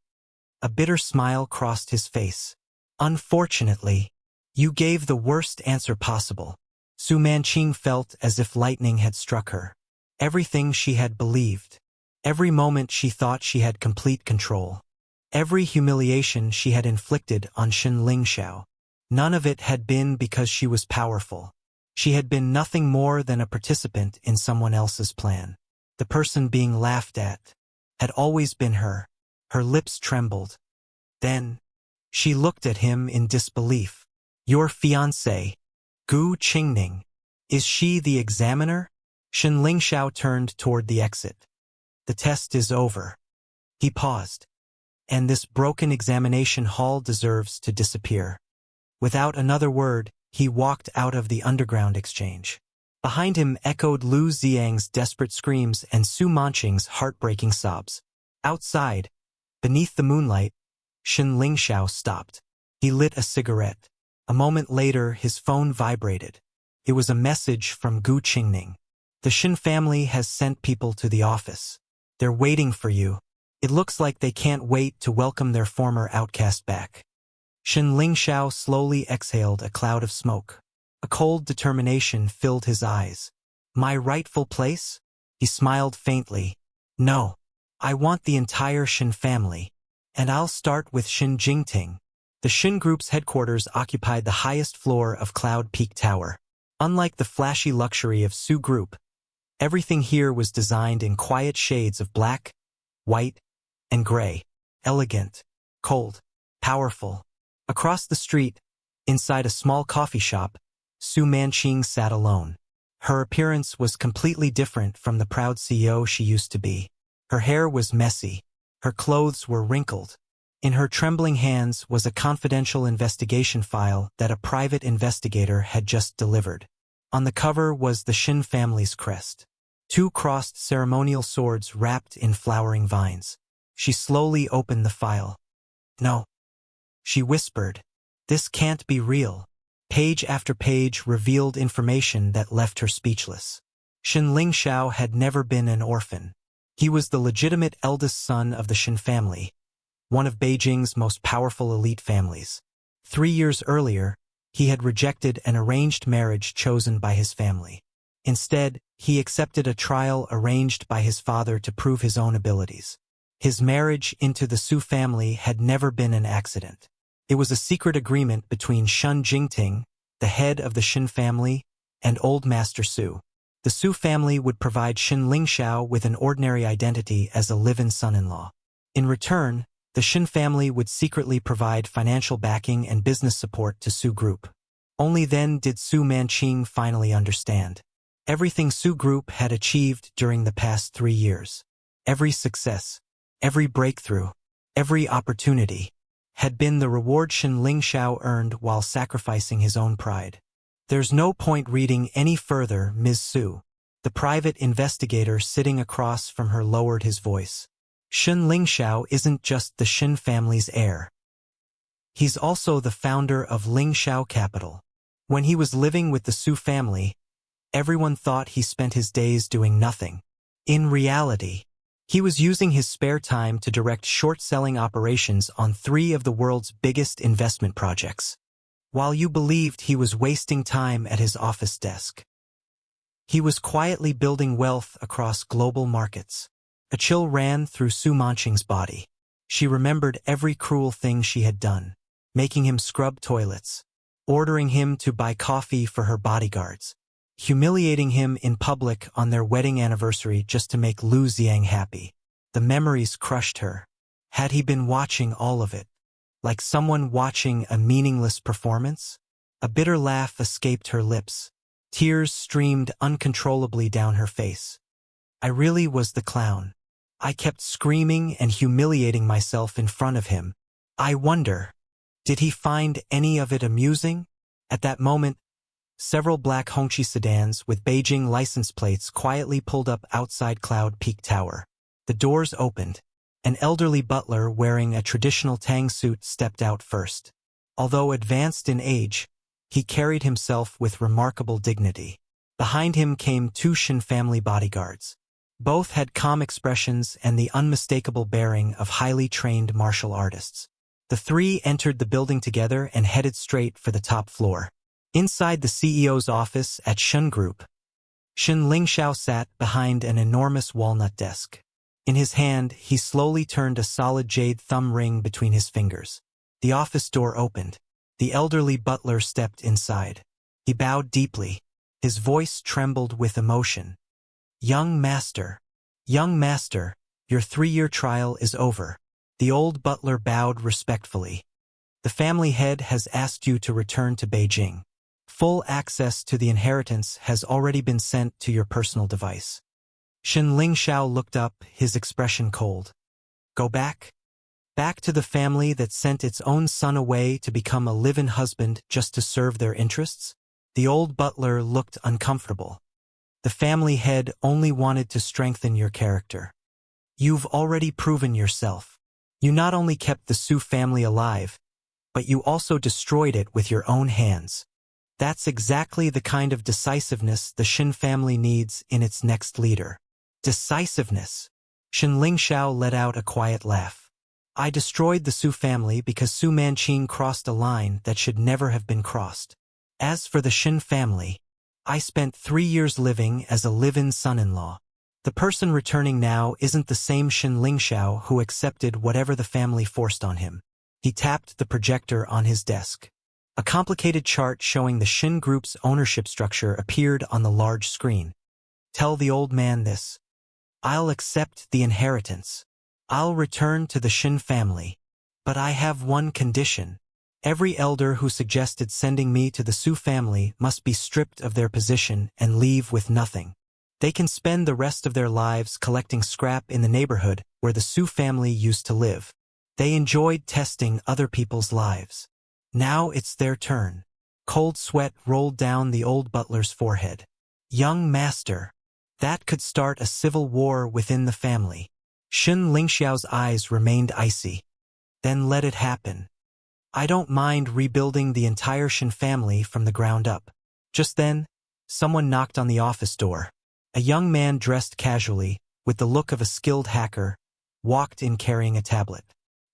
A bitter smile crossed his face. Unfortunately, you gave the worst answer possible. Su Manqing felt as if lightning had struck her. Everything she had believed. Every moment she thought she had complete control. Every humiliation she had inflicted on Shen Lingxiao. None of it had been because she was powerful. She had been nothing more than a participant in someone else's plan. The person being laughed at had always been her. Her lips trembled. Then, she looked at him in disbelief. Your fiancée, Gu Qingning, is she the examiner? Shen Lingxiao turned toward the exit. The test is over. He paused. And this broken examination hall deserves to disappear. Without another word, he walked out of the underground exchange. Behind him echoed Lu Xiang's desperate screams and Su Manqing's heartbreaking sobs. Outside, beneath the moonlight, Shen Lingxiao stopped. He lit a cigarette. A moment later, his phone vibrated. It was a message from Gu Qingning. The Shen family has sent people to the office. They're waiting for you. It looks like they can't wait to welcome their former outcast back. Shen Lingxiao slowly exhaled a cloud of smoke. A cold determination filled his eyes. My rightful place? He smiled faintly. No. I want the entire Shen family. And I'll start with Shen Jingting. The Shen Group's headquarters occupied the highest floor of Cloud Peak Tower. Unlike the flashy luxury of Su Group, everything here was designed in quiet shades of black, white, and gray. Elegant, cold, powerful. Across the street, inside a small coffee shop, Su Manqing sat alone. Her appearance was completely different from the proud CEO she used to be. Her hair was messy. Her clothes were wrinkled. In her trembling hands was a confidential investigation file that a private investigator had just delivered. On the cover was the Shen family's crest. 2 crossed ceremonial swords wrapped in flowering vines. She slowly opened the file. No. She whispered, this can't be real. Page after page revealed information that left her speechless. Shen Lingxiao had never been an orphan. He was the legitimate eldest son of the Shen family, one of Beijing's most powerful elite families. 3 years earlier, he had rejected an arranged marriage chosen by his family. Instead, he accepted a trial arranged by his father to prove his own abilities. His marriage into the Su family had never been an accident. It was a secret agreement between Shen Jingting, the head of the Shen family, and Old Master Su. The Su family would provide Shen Lingxiao with an ordinary identity as a live-in son-in-law. In return, the Shen family would secretly provide financial backing and business support to Su Group. Only then did Su Manqing finally understand. Everything Su Group had achieved during the past 3 years, every success, every breakthrough, every opportunity, had been the reward Shen Lingxiao earned while sacrificing his own pride. There's no point reading any further, Ms. Su. The private investigator sitting across from her lowered his voice. Shen Lingxiao isn't just the Shen family's heir. He's also the founder of Lingxiao Capital. When he was living with the Su family, everyone thought he spent his days doing nothing. In reality, he was using his spare time to direct short-selling operations on 3 of the world's biggest investment projects, while you believed he was wasting time at his office desk. He was quietly building wealth across global markets. A chill ran through Su Manqing's body. She remembered every cruel thing she had done, making him scrub toilets, ordering him to buy coffee for her bodyguards, humiliating him in public on their wedding anniversary just to make Lu Xiang happy. The memories crushed her. Had he been watching all of it, like someone watching a meaningless performance? A bitter laugh escaped her lips. Tears streamed uncontrollably down her face. I really was the clown. I kept screaming and humiliating myself in front of him. I wonder, did he find any of it amusing? At that moment, several black Hongqi sedans with Beijing license plates quietly pulled up outside Cloud Peak Tower. The doors opened. An elderly butler wearing a traditional Tang suit stepped out first. Although advanced in age, he carried himself with remarkable dignity. Behind him came 2 Shen family bodyguards. Both had calm expressions and the unmistakable bearing of highly trained martial artists. The 3 entered the building together and headed straight for the top floor. Inside the CEO's office at Shen Group, Shen Lingxiao sat behind an enormous walnut desk. In his hand, he slowly turned a solid jade thumb ring between his fingers. The office door opened. The elderly butler stepped inside. He bowed deeply. His voice trembled with emotion. Young master, your 3-year trial is over." The old butler bowed respectfully. "The family head has asked you to return to Beijing. Full access to the inheritance has already been sent to your personal device." Shen Lingxiao looked up, his expression cold. "Go back? Back to the family that sent its own son away to become a live-in husband just to serve their interests?" The old butler looked uncomfortable. "The family head only wanted to strengthen your character. You've already proven yourself. You not only kept the Su family alive, but you also destroyed it with your own hands. That's exactly the kind of decisiveness the Shen family needs in its next leader." Decisiveness. Shen Lingxiao let out a quiet laugh. "I destroyed the Su family because Su Manqing crossed a line that should never have been crossed. As for the Shen family, I spent 3 years living as a live-in son-in-law. The person returning now isn't the same Shen Lingxiao who accepted whatever the family forced on him." He tapped the projector on his desk. A complicated chart showing the Shen Group's ownership structure appeared on the large screen. "Tell the old man this. I'll accept the inheritance. I'll return to the Shen family. But I have one condition. Every elder who suggested sending me to the Su family must be stripped of their position and leave with nothing. They can spend the rest of their lives collecting scrap in the neighborhood where the Su family used to live. They enjoyed testing other people's lives. Now it's their turn." Cold sweat rolled down the old butler's forehead. "Young master, that could start a civil war within the family." Shen Lingxiao's eyes remained icy. "Then let it happen. I don't mind rebuilding the entire Shen family from the ground up." Just then, someone knocked on the office door. A young man dressed casually, with the look of a skilled hacker, walked in carrying a tablet.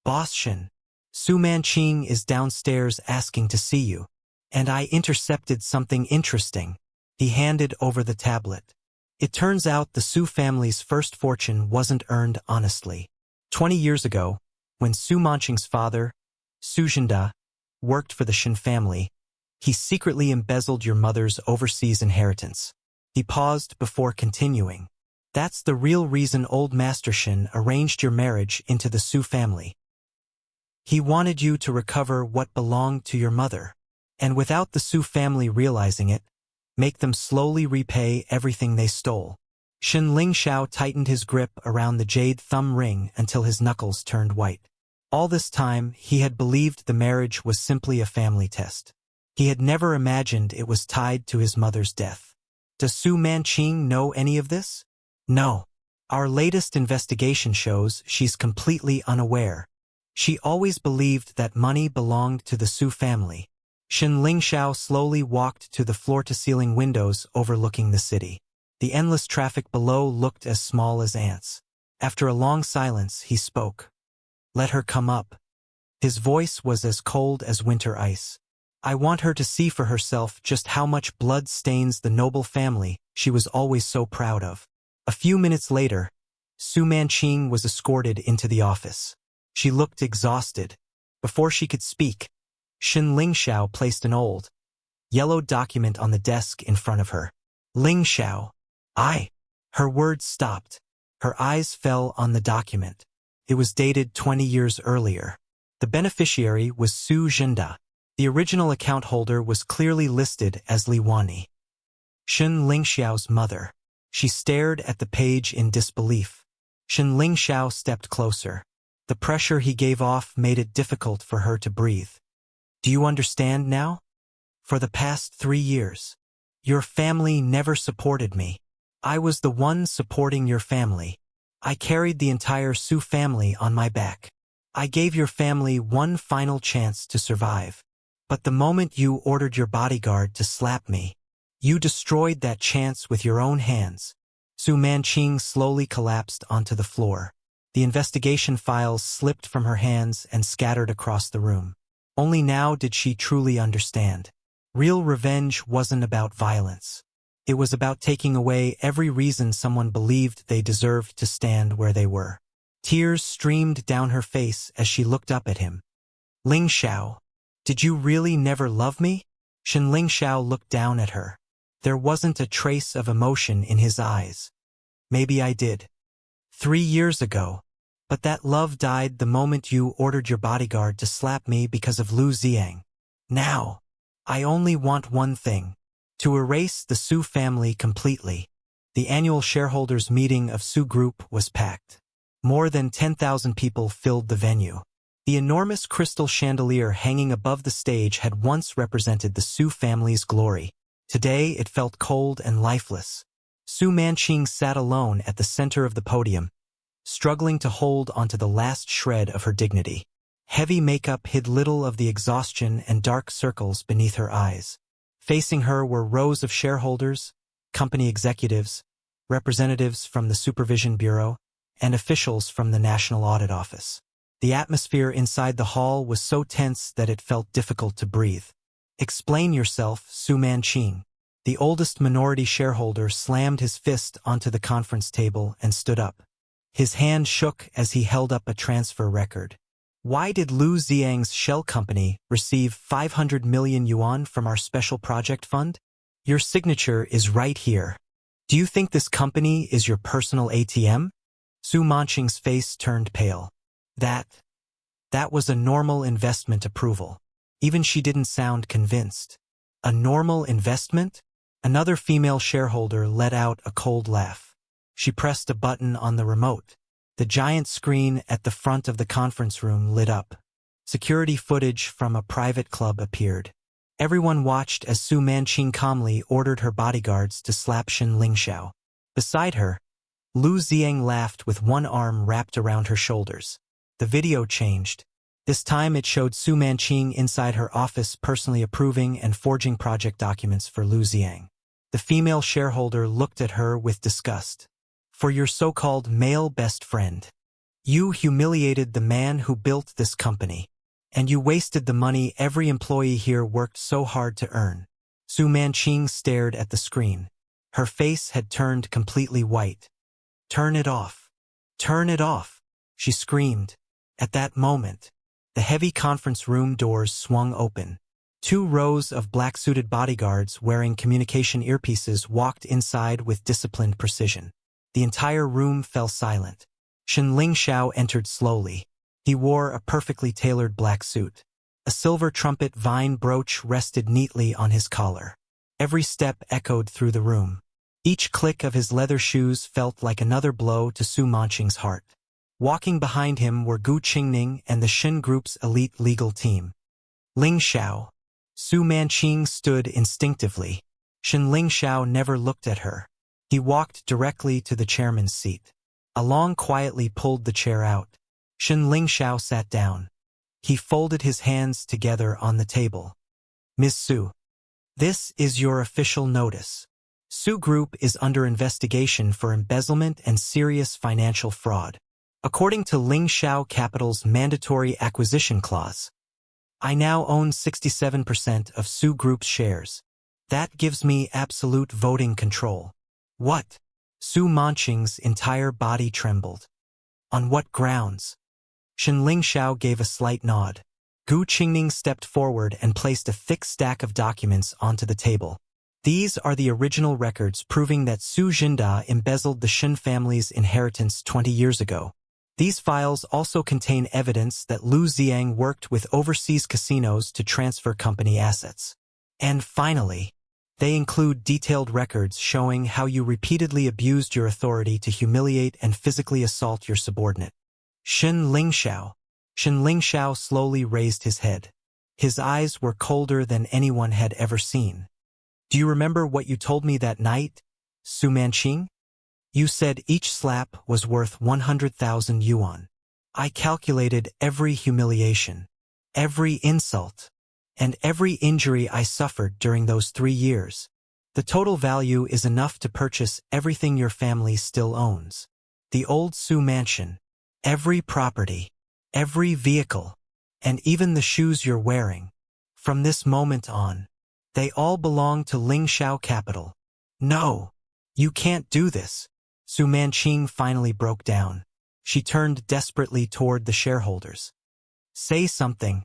"Boss Shen, Su Manqing is downstairs asking to see you. And I intercepted something interesting." He handed over the tablet. It turns out the Su family's first fortune wasn't earned honestly. 20 years ago, when Su Manqing's father, Su Zhenda, worked for the Shen family, he secretly embezzled your mother's overseas inheritance. He paused before continuing. "That's the real reason old Master Shen arranged your marriage into the Su family. He wanted you to recover what belonged to your mother, and without the Su family realizing it, make them slowly repay everything they stole." Shen Lingxiao tightened his grip around the jade thumb ring until his knuckles turned white. All this time, he had believed the marriage was simply a family test. He had never imagined it was tied to his mother's death. Does Su Manqing know any of this? No. Our latest investigation shows she's completely unaware. She always believed that money belonged to the Su family. Shen Lingxiao slowly walked to the floor-to-ceiling windows overlooking the city. The endless traffic below looked as small as ants. After a long silence, he spoke. "Let her come up." His voice was as cold as winter ice. "I want her to see for herself just how much blood stains the noble family she was always so proud of." A few minutes later, Su Manqing was escorted into the office. She looked exhausted. Before she could speak, Shen Lingxiao placed an old, yellowed document on the desk in front of her. "Lingxiao, I." Her words stopped. Her eyes fell on the document. It was dated 20 years earlier. The beneficiary was Su Zhenda. The original account holder was clearly listed as Li Wani, Shen Lingxiao's mother. She stared at the page in disbelief. Shen Lingxiao stepped closer. The pressure he gave off made it difficult for her to breathe. "Do you understand now? For the past 3 years, your family never supported me. I was the one supporting your family. I carried the entire Su family on my back. I gave your family one final chance to survive. But the moment you ordered your bodyguard to slap me, you destroyed that chance with your own hands." Su Manqing slowly collapsed onto the floor. The investigation files slipped from her hands and scattered across the room. Only now did she truly understand. Real revenge wasn't about violence. It was about taking away every reason someone believed they deserved to stand where they were. Tears streamed down her face as she looked up at him. "Lingxiao, did you really never love me?" Shen Lingxiao looked down at her. There wasn't a trace of emotion in his eyes. "Maybe I did. 3 years ago. But that love died the moment you ordered your bodyguard to slap me because of Lu Ziang. Now, I only want one thing. To erase the Su family completely." The annual shareholders' meeting of Su Group was packed. More than 10,000 people filled the venue. The enormous crystal chandelier hanging above the stage had once represented the Su family's glory. Today it felt cold and lifeless. Su Manqing sat alone at the center of the podium, struggling to hold onto the last shred of her dignity. Heavy makeup hid little of the exhaustion and dark circles beneath her eyes. Facing her were rows of shareholders, company executives, representatives from the Supervision Bureau, and officials from the National Audit Office. The atmosphere inside the hall was so tense that it felt difficult to breathe. "Explain yourself, Su Manqing." The oldest minority shareholder slammed his fist onto the conference table and stood up. His hand shook as he held up a transfer record. "Why did Lu Ziang's shell company receive 500 million yuan from our special project fund? Your signature is right here. Do you think this company is your personal ATM?" Su Manqing's face turned pale. That was a normal investment approval. Even she didn't sound convinced. "A normal investment?" Another female shareholder let out a cold laugh. She pressed a button on the remote. The giant screen at the front of the conference room lit up. Security footage from a private club appeared. Everyone watched as Su Manqing calmly ordered her bodyguards to slap Shen Lingxiao. Beside her, Lu Ziang laughed with one arm wrapped around her shoulders. The video changed. This time it showed Su Manqing inside her office personally approving and forging project documents for Lu Ziang. The female shareholder looked at her with disgust. "For your so-called male best friend. You humiliated the man who built this company. And you wasted the money every employee here worked so hard to earn." Su Manqing stared at the screen. Her face had turned completely white. "Turn it off. Turn it off," she screamed. At that moment, the heavy conference room doors swung open. 2 rows of black-suited bodyguards wearing communication earpieces walked inside with disciplined precision. The entire room fell silent. Shen Lingxiao entered slowly. He wore a perfectly tailored black suit. A silver trumpet vine brooch rested neatly on his collar. Every step echoed through the room. Each click of his leather shoes felt like another blow to Su Manqing's heart. Walking behind him were Gu Qingning and the Shen Group's elite legal team. "Lingxiao." Su Manqing stood instinctively. Shen Lingxiao never looked at her. He walked directly to the chairman's seat. Along quietly pulled the chair out. Shen Lingxiao sat down. He folded his hands together on the table. Ms. Su, this is your official notice. Su Group is under investigation for embezzlement and serious financial fraud. According to Lingxiao Capital's mandatory acquisition clause, I now own 67% of Su Group's shares. That gives me absolute voting control. What? Su Manqing's entire body trembled. On what grounds? Shen Lingxiao gave a slight nod. Gu Qingning stepped forward and placed a thick stack of documents onto the table. These are the original records proving that Su Jinda embezzled the Shen family's inheritance 20 years ago. These files also contain evidence that Lu Ziang worked with overseas casinos to transfer company assets. And finally, they include detailed records showing how you repeatedly abused your authority to humiliate and physically assault your subordinate. Shen Lingxiao. Shen Lingxiao slowly raised his head. His eyes were colder than anyone had ever seen. Do you remember what you told me that night, Su Manqing? You said each slap was worth 100,000 yuan. I calculated every humiliation, every insult, and every injury I suffered during those 3 years. The total value is enough to purchase everything your family still owns. The old Su mansion, every property, every vehicle, and even the shoes you're wearing. From this moment on, they all belong to Lingxiao Capital. No, you can't do this. Su Manqing finally broke down. She turned desperately toward the shareholders. Say something.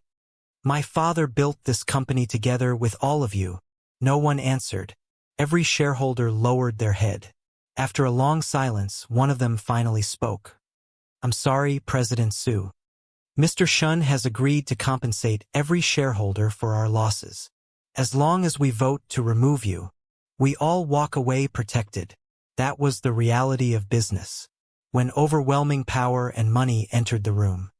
My father built this company together with all of you. No one answered. Every shareholder lowered their head. After a long silence, one of them finally spoke. I'm sorry, President Su. Mr. Shen has agreed to compensate every shareholder for our losses. As long as we vote to remove you, we all walk away protected. That was the reality of business. When overwhelming power and money entered the room,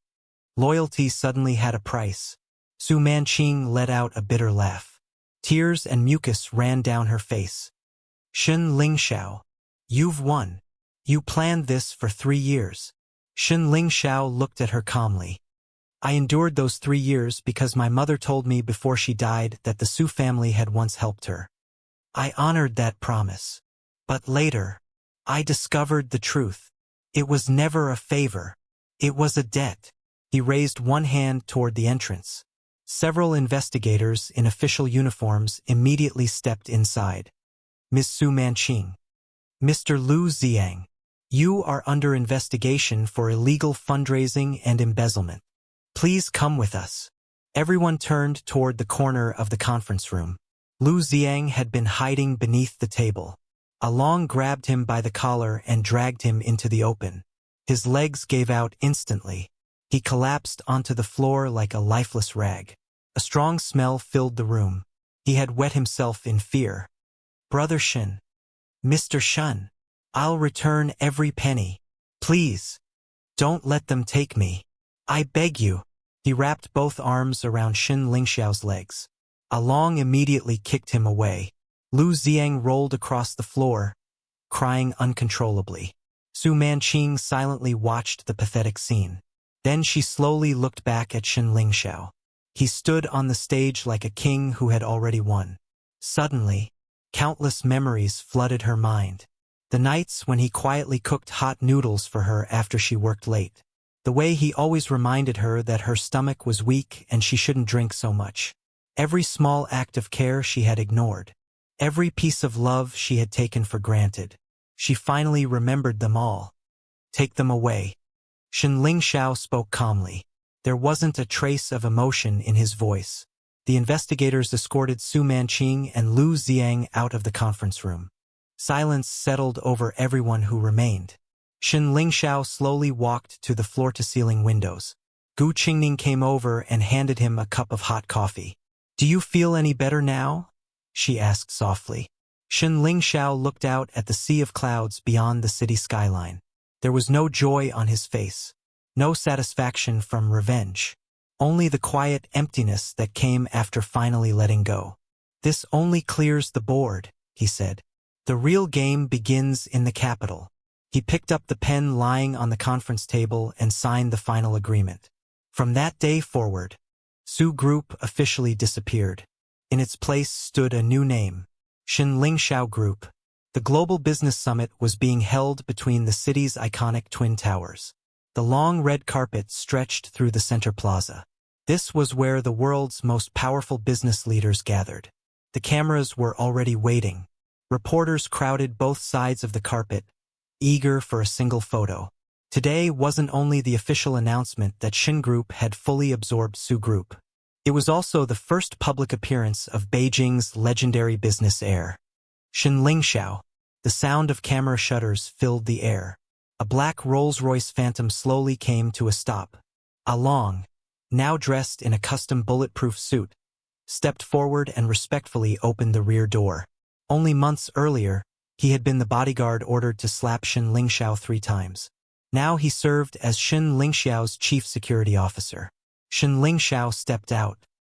loyalty suddenly had a price. Su Manqing let out a bitter laugh. Tears and mucus ran down her face. Shen Lingxiao, you've won. You planned this for 3 years. Shen Lingxiao looked at her calmly. I endured those 3 years because my mother told me before she died that the Su family had once helped her. I honored that promise. But later, I discovered the truth. It was never a favor. It was a debt. He raised one hand toward the entrance. Several investigators in official uniforms immediately stepped inside. Miss Su Manqing. Mr. Lu Ziang. You are under investigation for illegal fundraising and embezzlement. Please come with us. Everyone turned toward the corner of the conference room. Lu Ziang had been hiding beneath the table. Along grabbed him by the collar and dragged him into the open. His legs gave out instantly. He collapsed onto the floor like a lifeless rag. A strong smell filled the room. He had wet himself in fear. Brother Shen. Mr. Shen. I'll return every penny. Please. Don't let them take me. I beg you. He wrapped both arms around Shen Lingxiao's legs. Along immediately kicked him away. Lu Ziang rolled across the floor, crying uncontrollably. Su Manqing silently watched the pathetic scene. Then she slowly looked back at Shen Lingxiao. He stood on the stage like a king who had already won. Suddenly, countless memories flooded her mind. The nights when he quietly cooked hot noodles for her after she worked late. The way he always reminded her that her stomach was weak and she shouldn't drink so much. Every small act of care she had ignored. Every piece of love she had taken for granted. She finally remembered them all. Take them away. Shen Lingxiao spoke calmly. There wasn't a trace of emotion in his voice. The investigators escorted Su Manqing and Lu Ziang out of the conference room. Silence settled over everyone who remained. Shen Lingxiao slowly walked to the floor-to-ceiling windows. Gu Qingning came over and handed him a cup of hot coffee. Do you feel any better now? She asked softly. Shen Lingxiao looked out at the sea of clouds beyond the city skyline. There was no joy on his face. No satisfaction from revenge. Only the quiet emptiness that came after finally letting go. This only clears the board, he said. The real game begins in the capital. He picked up the pen lying on the conference table and signed the final agreement. From that day forward, Su Group officially disappeared. In its place stood a new name, Shen Lingxiao Group. The Global Business Summit was being held between the city's iconic Twin Towers. The long red carpet stretched through the center plaza. This was where the world's most powerful business leaders gathered. The cameras were already waiting. Reporters crowded both sides of the carpet, eager for a single photo. Today wasn't only the official announcement that Shen Group had fully absorbed Su Group. It was also the first public appearance of Beijing's legendary business heir. Shen Lingxiao. The sound of camera shutters filled the air. A black Rolls-Royce Phantom slowly came to a stop. Long, now dressed in a custom bulletproof suit, stepped forward and respectfully opened the rear door. Only months earlier, he had been the bodyguard ordered to slap Shen Lingxiao 3 times. Now he served as Shen Lingxiao's chief security officer. Shen Lingxiao stepped out.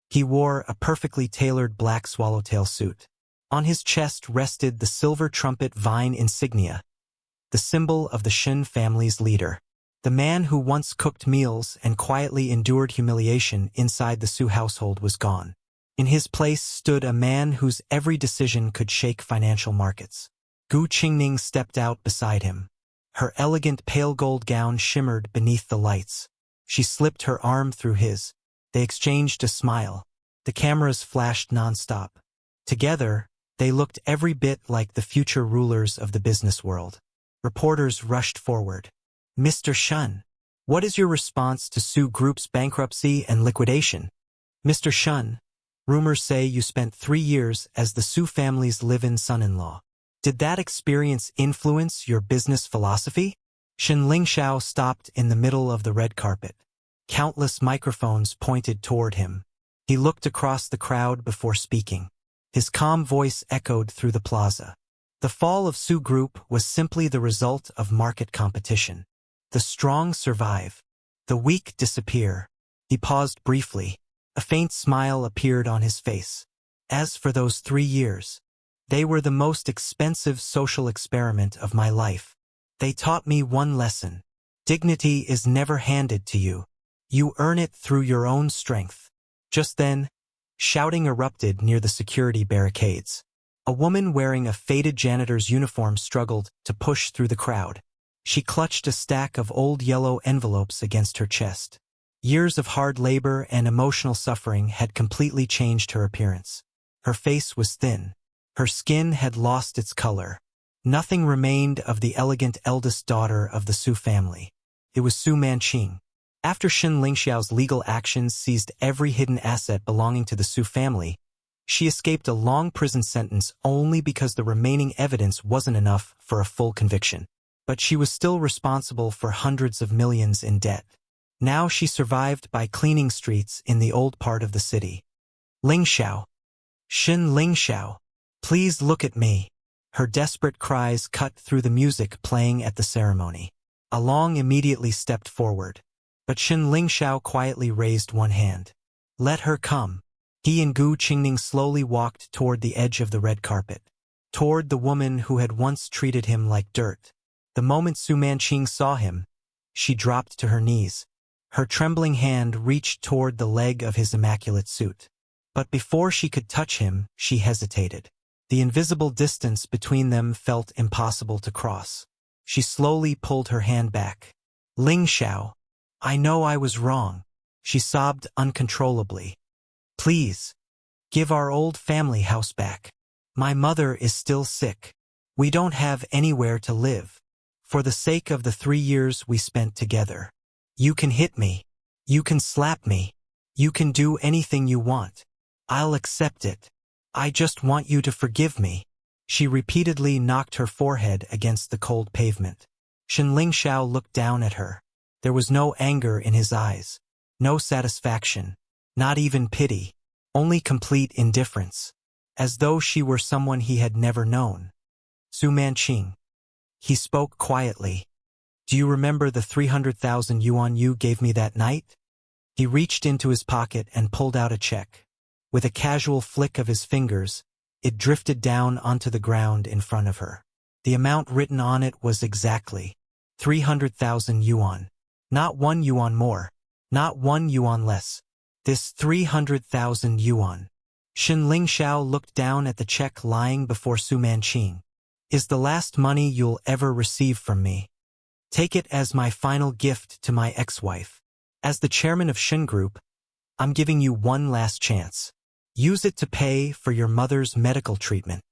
He wore a perfectly tailored black swallowtail suit. On his chest rested the silver trumpet vine insignia, the symbol of the Shen family's leader. The man who once cooked meals and quietly endured humiliation inside the Su household was gone. In his place stood a man whose every decision could shake financial markets. Gu Qingning stepped out beside him. Her elegant pale gold gown shimmered beneath the lights. She slipped her arm through his. They exchanged a smile. The cameras flashed nonstop. Together, they looked every bit like the future rulers of the business world. Reporters rushed forward. Mr. Shen, what is your response to Su Group's bankruptcy and liquidation? Mr. Shen, rumors say you spent 3 years as the Su family's live-in son-in-law. Did that experience influence your business philosophy? Shen Lingxiao stopped in the middle of the red carpet. Countless microphones pointed toward him. He looked across the crowd before speaking. His calm voice echoed through the plaza. The fall of Su Group was simply the result of market competition. The strong survive. The weak disappear. He paused briefly. A faint smile appeared on his face. As for those 3 years, they were the most expensive social experiment of my life. They taught me one lesson. Dignity is never handed to you. You earn it through your own strength. Just then, shouting erupted near the security barricades. A woman wearing a faded janitor's uniform struggled to push through the crowd. She clutched a stack of old yellow envelopes against her chest. Years of hard labor and emotional suffering had completely changed her appearance. Her face was thin. Her skin had lost its color. Nothing remained of the elegant eldest daughter of the Su family. It was Su Manqing. After Shen Lingxiao's legal actions seized every hidden asset belonging to the Su family, she escaped a long prison sentence only because the remaining evidence wasn't enough for a full conviction. But she was still responsible for hundreds of millions in debt. Now she survived by cleaning streets in the old part of the city. Lingxiao. Shen Lingxiao. Please look at me. Her desperate cries cut through the music playing at the ceremony. Along immediately stepped forward. But Shen Lingxiao quietly raised one hand. Let her come. He and Gu Qingning slowly walked toward the edge of the red carpet. Toward the woman who had once treated him like dirt. The moment Su Manqing saw him, she dropped to her knees. Her trembling hand reached toward the leg of his immaculate suit. But before she could touch him, she hesitated. The invisible distance between them felt impossible to cross. She slowly pulled her hand back. Lingxiao, I know I was wrong. She sobbed uncontrollably. Please, give our old family house back. My mother is still sick. We don't have anywhere to live. For the sake of the 3 years we spent together. You can hit me. You can slap me. You can do anything you want. I'll accept it. I just want you to forgive me. She repeatedly knocked her forehead against the cold pavement. Shen Lingxiao looked down at her. There was no anger in his eyes. No satisfaction. Not even pity. Only complete indifference. As though she were someone he had never known. Su Manqing. He spoke quietly. Do you remember the 300,000 yuan you gave me that night? He reached into his pocket and pulled out a check. With a casual flick of his fingers, it drifted down onto the ground in front of her. The amount written on it was exactly 300,000 yuan. Not 1 yuan more. Not 1 yuan less. This 300,000 yuan. Shen Lingxiao looked down at the check lying before Su Manqing. Is the last money you'll ever receive from me. Take it as my final gift to my ex-wife. As the chairman of Shen Group, I'm giving you one last chance. Use it to pay for your mother's medical treatment.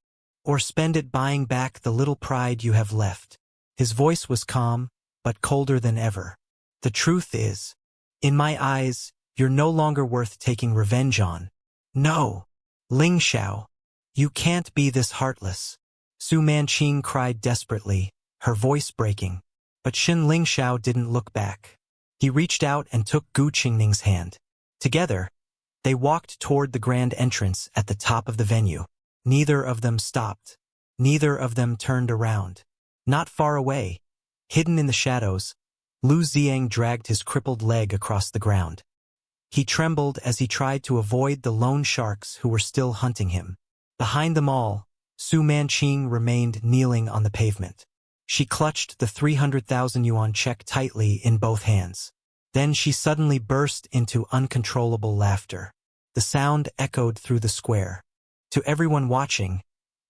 Or spend it buying back the little pride you have left. His voice was calm, but colder than ever. The truth is, in my eyes, you're no longer worth taking revenge on. No, Lingxiao, you can't be this heartless. Su Manqing cried desperately, her voice breaking. But Shen Lingxiao didn't look back. He reached out and took Gu Qingning's hand. Together, they walked toward the grand entrance at the top of the venue. Neither of them stopped. Neither of them turned around. Not far away, hidden in the shadows, Lu Ziang dragged his crippled leg across the ground. He trembled as he tried to avoid the lone sharks who were still hunting him. Behind them all, Su Manqing remained kneeling on the pavement. She clutched the 300,000 yuan check tightly in both hands. Then she suddenly burst into uncontrollable laughter. The sound echoed through the square. To everyone watching,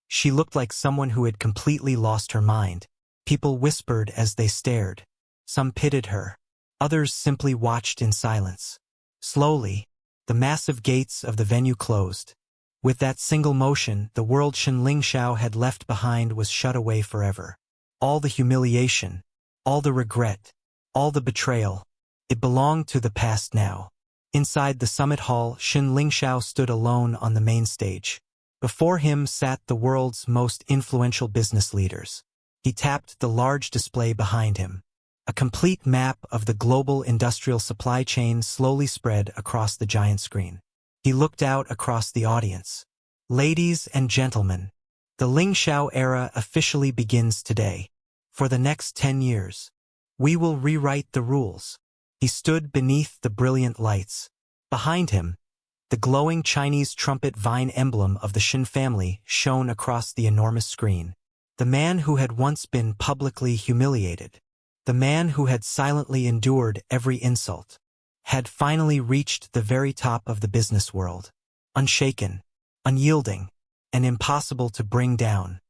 she looked like someone who had completely lost her mind. People whispered as they stared. Some pitied her. Others simply watched in silence. Slowly, the massive gates of the venue closed. With that single motion, the world Shen Lingxiao had left behind was shut away forever. All the humiliation, all the regret, all the betrayal, it belonged to the past now. Inside the summit hall, Shen Lingxiao stood alone on the main stage. Before him sat the world's most influential business leaders. He tapped the large display behind him. A complete map of the global industrial supply chain slowly spread across the giant screen. He looked out across the audience. Ladies and gentlemen, the Lingxiao era officially begins today. For the next 10 years, we will rewrite the rules. He stood beneath the brilliant lights. Behind him, the glowing Chinese trumpet vine emblem of the Shen family shone across the enormous screen. The man who had once been publicly humiliated, the man who had silently endured every insult, had finally reached the very top of the business world. Unshaken, unyielding, and impossible to bring down.